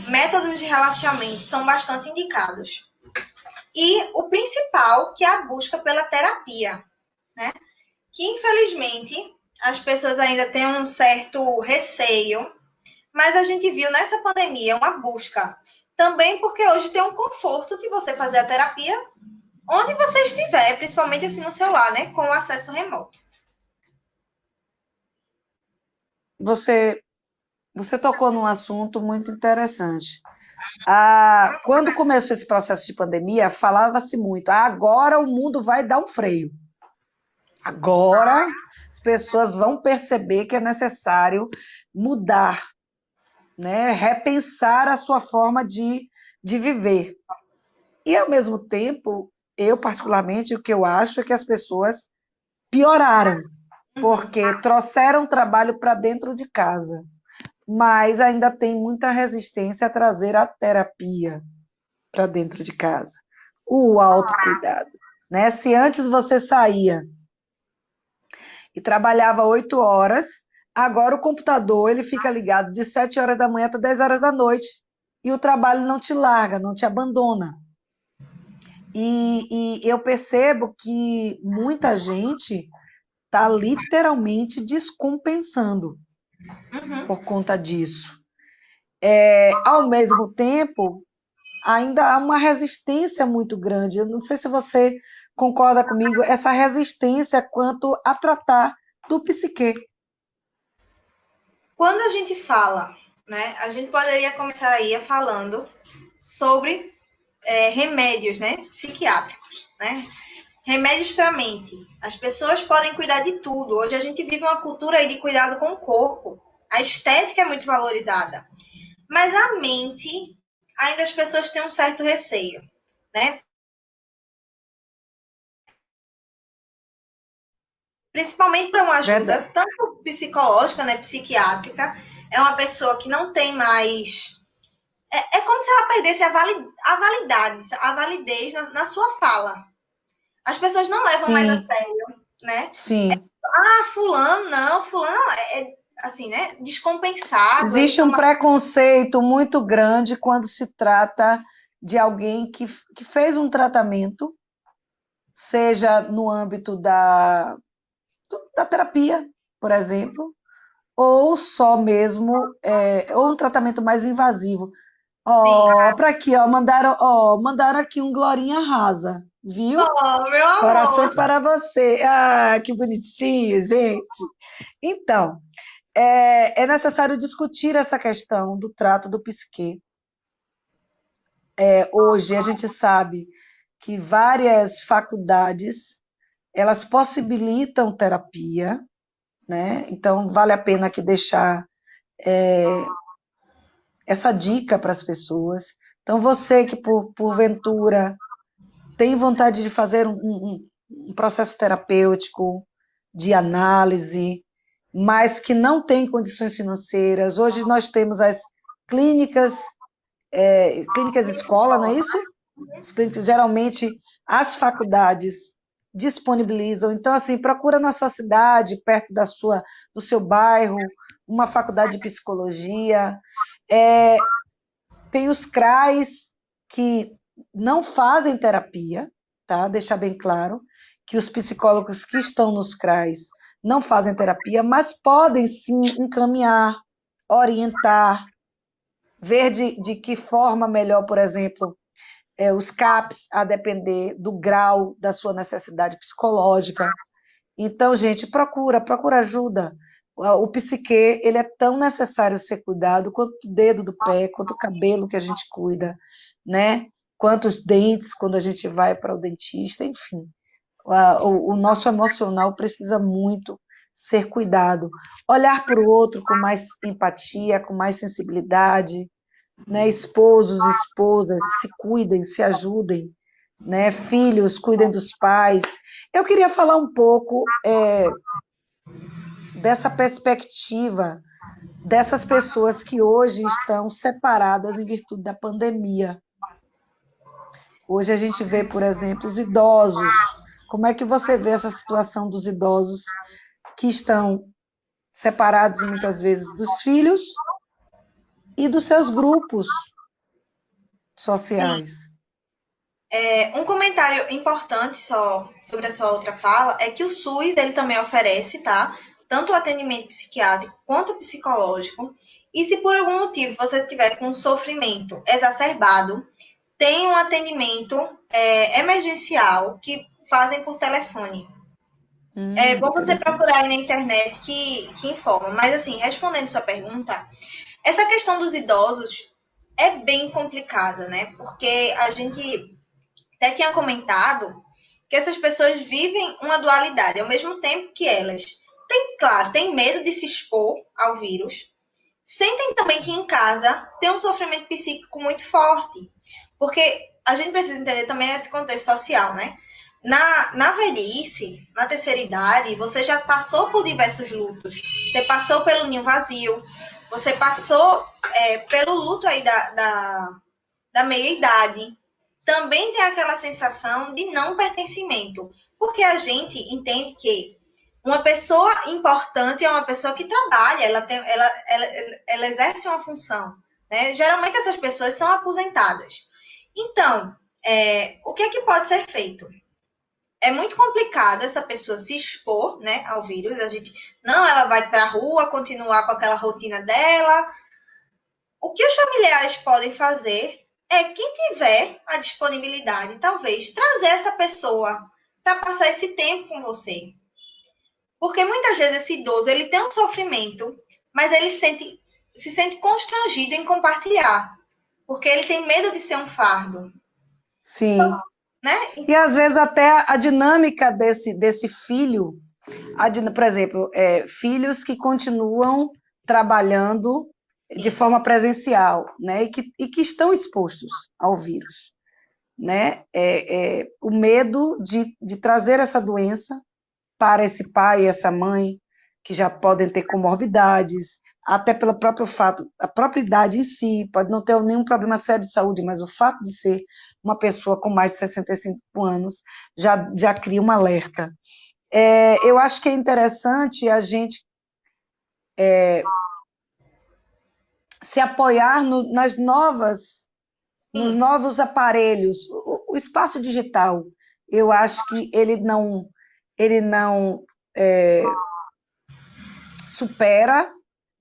métodos de relaxamento são bastante indicados. E o principal, que é a busca pela terapia, né? Que, infelizmente, as pessoas ainda têm um certo receio, mas a gente viu nessa pandemia uma busca. Também porque hoje tem um conforto de você fazer a terapia onde você estiver, principalmente assim no celular, né? Com o acesso remoto. Você tocou num assunto muito interessante. Quando começou esse processo de pandemia, falava-se muito, agora o mundo vai dar um freio. Agora as pessoas vão perceber que é necessário mudar, né? Repensar a sua forma de viver. E, ao mesmo tempo, eu, particularmente, o que eu acho é que as pessoas pioraram, porque trouxeram trabalho para dentro de casa, mas ainda tem muita resistência a trazer a terapia para dentro de casa, o autocuidado, né? Se antes você saía e trabalhava 8 horas, agora o computador ele fica ligado de 7 horas da manhã até 10 horas da noite, e o trabalho não te larga, não te abandona. E eu percebo que muita gente está literalmente descompensando por conta disso. Ao mesmo tempo, ainda há uma resistência muito grande. Eu não sei se você concorda comigo, essa resistência quanto a tratar do psique. Quando a gente fala, né, a gente poderia começar aí falando sobre remédios, né, psiquiátricos, né? Remédios para a mente. As pessoas podem cuidar de tudo. Hoje a gente vive uma cultura aí de cuidado com o corpo. A estética é muito valorizada. Mas a mente, ainda as pessoas têm um certo receio, né? Principalmente para uma ajuda, tanto psicológica, né, psiquiátrica. É uma pessoa que não tem mais... É como se ela perdesse a validez na sua fala. As pessoas não levam mais a Sim, sério, né? sim. Fulano não, fulano é assim, né? Descompensado, ele Existe um toma. preconceito muito grande quando se trata de alguém que fez um tratamento, seja no âmbito da terapia, por exemplo, ou só mesmo, ou um tratamento mais invasivo. Sim. Ó, para aqui, mandaram aqui um Glorinha Rasa, viu? Oh, meu Corações amor. para você. Ah, que bonitinho, gente. Então, é necessário discutir essa questão do trato do psique. Hoje a gente sabe que várias faculdades elas possibilitam terapia, né? Então vale a pena aqui deixar essa dica para as pessoas. Então você que porventura tem vontade de fazer um processo terapêutico, de análise, mas que não tem condições financeiras. Hoje nós temos as clínicas, clínicas escola, não é isso? As clínicas, geralmente, as faculdades disponibilizam. Então, assim, procura na sua cidade, perto do seu bairro, uma faculdade de psicologia. Tem os CRAs que não fazem terapia, tá? Deixar bem claro que os psicólogos que estão nos CRAs não fazem terapia, mas podem sim encaminhar, orientar, ver de que forma melhor, por exemplo, os CAPs, a depender do grau da sua necessidade psicológica. Então, gente, procura ajuda. O psique, ele é tão necessário ser cuidado quanto o dedo do pé, quanto o cabelo que a gente cuida, né? Quanto os dentes quando a gente vai para o dentista, enfim. O nosso emocional precisa muito ser cuidado. Olhar para o outro com mais empatia, com mais sensibilidade, né? Esposos, esposas, se cuidem, se ajudem, né? Filhos, cuidem dos pais. Eu queria falar um pouco dessa perspectiva dessas pessoas que hoje estão separadas em virtude da pandemia. Hoje a gente vê, por exemplo, os idosos. Como é que você vê essa situação dos idosos que estão separados muitas vezes dos filhos e dos seus grupos Sim. sociais? Um comentário importante só sobre a sua outra fala é que o SUS ele também oferece, tá? Tanto o atendimento psiquiátrico quanto o psicológico. E se por algum motivo você tiver com um sofrimento exacerbado, tem um atendimento emergencial que fazem por telefone. É bom você procurar Interessante. aí na internet que informa. Mas, assim, respondendo sua pergunta, essa questão dos idosos é bem complicada, né? Porque a gente até tinha comentado que essas pessoas vivem uma dualidade, ao mesmo tempo que elas têm medo de se expor ao vírus, sentem também que em casa tem um sofrimento psíquico muito forte. Porque a gente precisa entender também esse contexto social, né? Na velhice, na terceira idade, você já passou por diversos lutos. Você passou pelo ninho vazio, você passou pelo luto aí da meia-idade. Também tem aquela sensação de não pertencimento, porque a gente entende que uma pessoa importante é uma pessoa que trabalha, ela exerce uma função. Né? Geralmente essas pessoas são aposentadas. Então, o que é que pode ser feito? É muito complicado essa pessoa se expor, né, ao vírus. A gente não, ela vai para a rua, continuar com aquela rotina dela. O que os familiares podem fazer é quem tiver a disponibilidade, talvez trazer essa pessoa para passar esse tempo com você. Porque muitas vezes esse idoso ele tem um sofrimento, mas ele se sente constrangido em compartilhar, porque ele tem medo de ser um fardo, Sim. né? E às vezes até a dinâmica desse filho, por exemplo, filhos que continuam trabalhando de forma presencial, né, e que estão expostos ao vírus, né? O medo de trazer essa doença para esse pai e essa mãe, que já podem ter comorbidades, até pelo próprio fato, a própria idade em si, pode não ter nenhum problema sério de saúde, mas o fato de ser uma pessoa com mais de 65 anos já cria um alerta. Eu acho que é interessante a gente se apoiar nos novos aparelhos. O espaço digital, eu acho que ele não supera,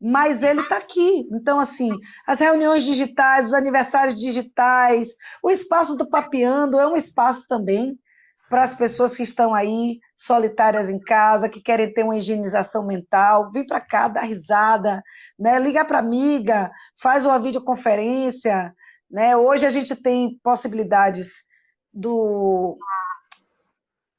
mas ele está aqui. Então, assim, as reuniões digitais, os aniversários digitais, o espaço do Papeando é um espaço também para as pessoas que estão aí solitárias em casa, que querem ter uma higienização mental, vem para cá, dá risada, né? Liga para a amiga, faz uma videoconferência, né? Hoje a gente tem possibilidades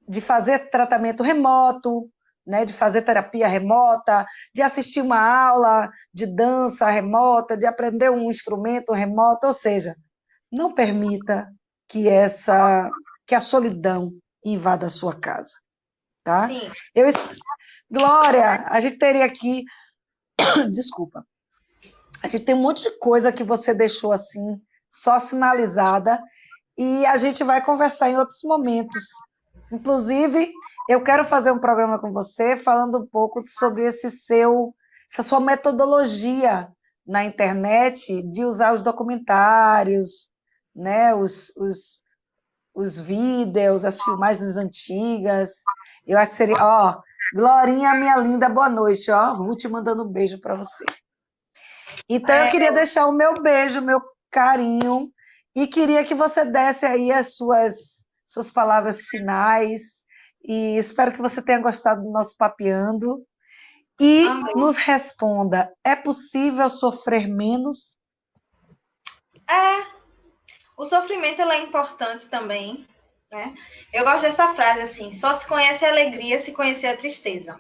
de fazer tratamento remoto, né? De fazer terapia remota, de assistir uma aula de dança remota, de aprender um instrumento remoto, ou seja, não permita que a solidão invada a sua casa, tá? Sim. Glória, a gente teria aqui, desculpa, a gente tem um monte de coisa que você deixou assim, só sinalizada, e a gente vai conversar em outros momentos. Inclusive, eu quero fazer um programa com você falando um pouco sobre essa sua metodologia na internet de usar os documentários, né, os vídeos, as filmagens antigas. Eu acho que seria... Ó, Glorinha, minha linda, boa noite. Ó, Ruth mandando um beijo para você. Então, eu queria deixar o meu beijo, meu carinho, e queria que você desse aí as suas palavras finais, e espero que você tenha gostado do nosso Papeando, e nos responda, é possível sofrer menos? O sofrimento é importante também, né? Eu gosto dessa frase assim, só se conhece a alegria se conhecer a tristeza.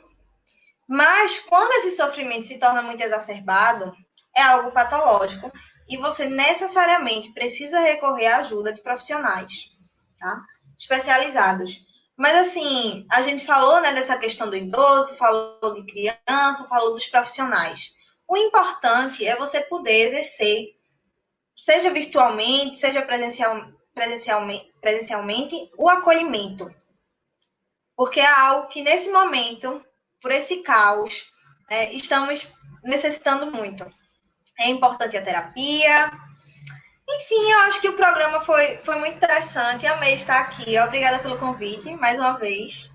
Mas quando esse sofrimento se torna muito exacerbado, é algo patológico e você necessariamente precisa recorrer à ajuda de profissionais, tá? Especializados. Mas assim, a gente falou, né, dessa questão do idoso, falou de criança, falou dos profissionais. O importante é você poder exercer, seja virtualmente, seja presencialmente, o acolhimento. Porque é algo que, nesse momento, por esse caos, estamos necessitando muito. É importante a terapia. Enfim, eu acho que o programa foi muito interessante. Amei estar aqui. Obrigada pelo convite, mais uma vez.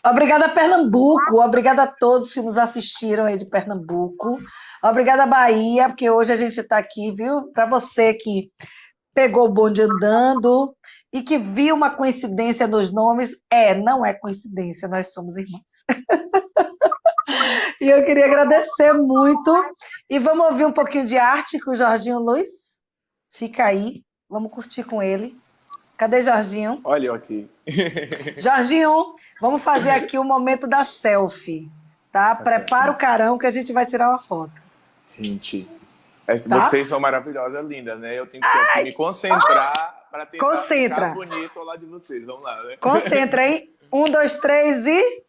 Obrigada, Pernambuco. Obrigada a todos que nos assistiram aí de Pernambuco. Obrigada, Bahia, porque hoje a gente está aqui, viu? Para você que pegou o bonde andando e que viu uma coincidência nos nomes. Não é coincidência, nós somos irmãs. E eu queria agradecer muito. E vamos ouvir um pouquinho de arte com o Jorginho Luiz? Fica aí, vamos curtir com ele. Cadê Jorginho? Olha eu aqui. Jorginho, vamos fazer aqui o momento da selfie, tá? Prepara o carão que a gente vai tirar uma foto. Gente, vocês são maravilhosas, lindas, né? Eu tenho que me concentrar para tentar ficar bonito ao lado de vocês. Vamos lá, né? Concentra, hein? 1, 2, 3 e...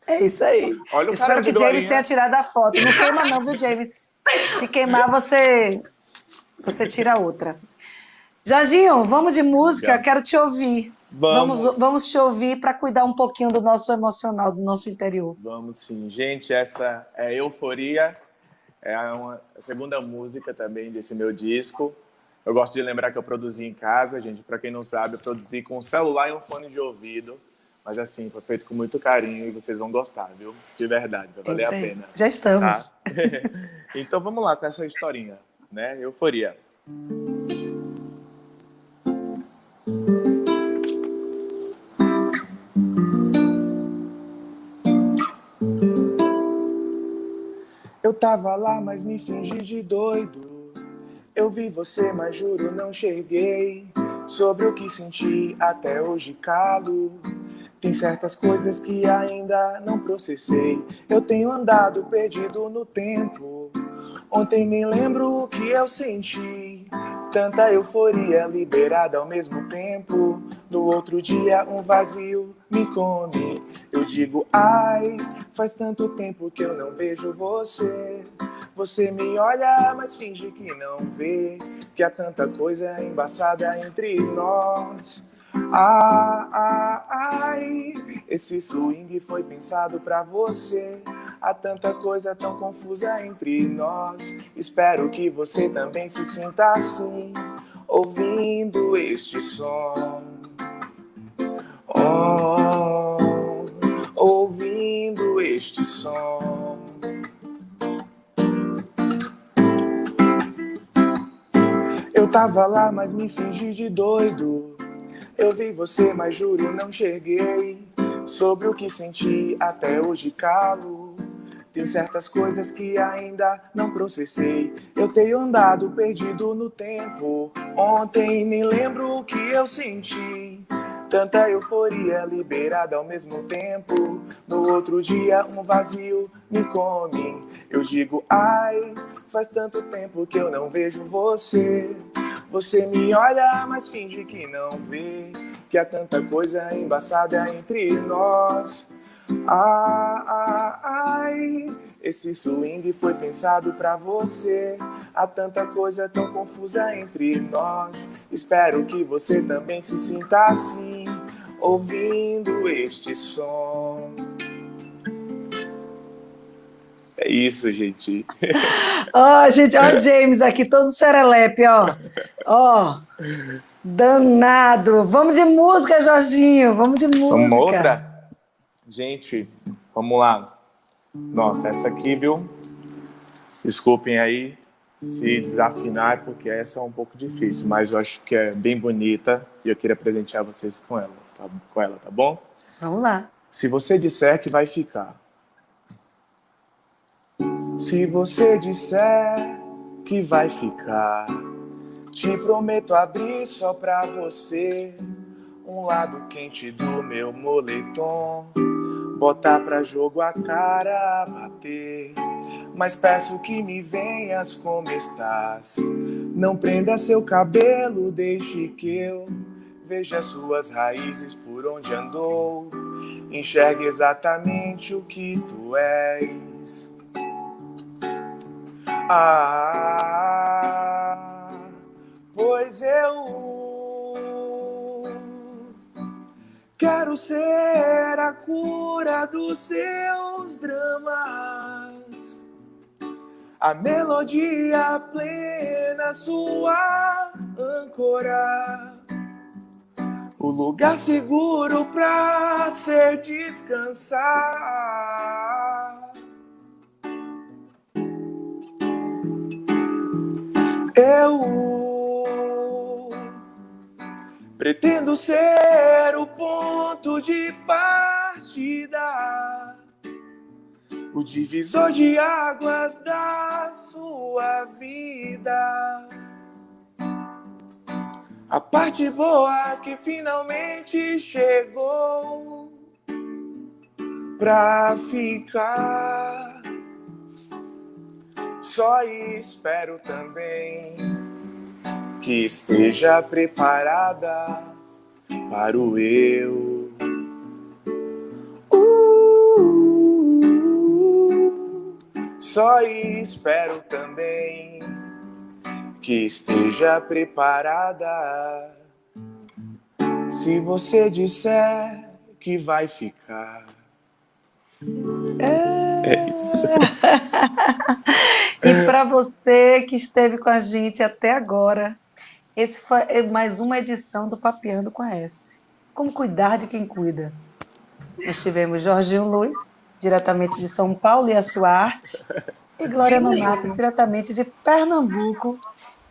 É isso aí. Olha o Espero que o James tenha tirado a foto. Não queima não, viu, James? Se queimar, você tira outra. Jorginho, vamos de música, quero te ouvir. Vamos te ouvir para cuidar um pouquinho do nosso emocional, do nosso interior. Vamos sim. Gente, essa é Euforia, é a segunda música também desse meu disco. Eu gosto de lembrar que eu produzi em casa, gente. Para quem não sabe, eu produzi com um celular e um fone de ouvido. Mas assim, foi feito com muito carinho e vocês vão gostar, viu? De verdade, vai valer a pena. Já estamos. Tá? Então vamos lá com essa historinha, né? Euforia. Eu tava lá, mas me fingi de doido. Eu vi você, mas juro não enxerguei. Sobre o que senti, até hoje calo. Tem certas coisas que ainda não processei. Eu tenho andado perdido no tempo. Ontem nem lembro o que eu senti. Tanta euforia liberada ao mesmo tempo. No outro dia um vazio me come. Eu digo, ai, faz tanto tempo que eu não vejo você. Você me olha, mas finge que não vê, que há tanta coisa embaçada entre nós. Ai, esse swing foi pensado pra você. Há tanta coisa tão confusa entre nós. Espero que você também se sinta assim, ouvindo este som. Oh, ouvindo este som. Eu tava lá, mas me fingi de doido. Eu vi você, mas juro, não cheguei. Sobre o que senti, até hoje calo. Tem certas coisas que ainda não processei. Eu tenho andado perdido no tempo. Ontem nem lembro o que eu senti. Tanta euforia liberada ao mesmo tempo. No outro dia um vazio me come. Eu digo, ai, faz tanto tempo que eu não vejo você. Você me olha, mas finge que não vê, que há tanta coisa embaçada entre nós. Ai, esse swing foi pensado pra você. Há tanta coisa tão confusa entre nós. Espero que você também se sinta assim, ouvindo este som. É isso, gente. Ó, gente, ó, James aqui, todo serelepe, ó. Ó, danado. Vamos de música, Jorginho. Vamos de música. Vamos outra? Gente, vamos lá. Nossa, essa aqui, viu? Desculpem aí se desafinar, porque essa é um pouco difícil, mas eu acho que é bem bonita e eu queria presentear vocês com ela, tá bom? Vamos lá. Se você disser que vai ficar. Se você disser que vai ficar, te prometo abrir só pra você um lado quente do meu moletom, botar pra jogo a cara, bater. Mas peço que me venhas como estás. Não prenda seu cabelo, deixe que eu veja suas raízes por onde andou. Enxergue exatamente o que tu és. Pois eu quero ser a cura dos seus dramas, a melodia plena, sua âncora, o lugar seguro pra se descansar. Eu pretendo ser o ponto de partida, o divisor de águas da sua vida, a parte boa que finalmente chegou pra ficar. Só espero também que esteja preparada para o eu. Só espero também que esteja preparada. Se você disser que vai ficar. É isso. E para você que esteve com a gente até agora, esse foi mais uma edição do Papeando com a S. Como cuidar de quem cuida? Nós tivemos Jorginho Luiz, diretamente de São Paulo, e a sua arte, e Glória Nonato, diretamente de Pernambuco,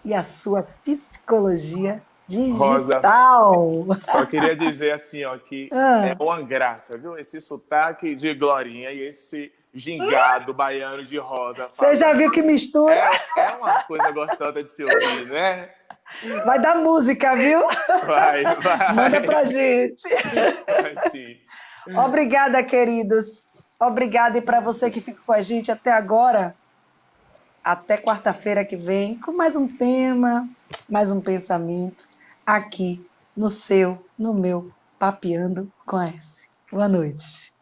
e a sua psicologia digital. Rosa, só queria dizer assim, ó, que é uma graça, viu? Esse sotaque de Glorinha e esse gingado baiano de Rosa. Você já viu que mistura? É uma coisa gostosa de se ouvir, né? Vai dar música, viu? Vai. Manda pra gente. Vai sim. Obrigada, queridos. Obrigada, e para você que fica com a gente até agora, até quarta-feira que vem, com mais um tema, mais um pensamento, aqui no seu, no meu, Papeando com S. Boa noite.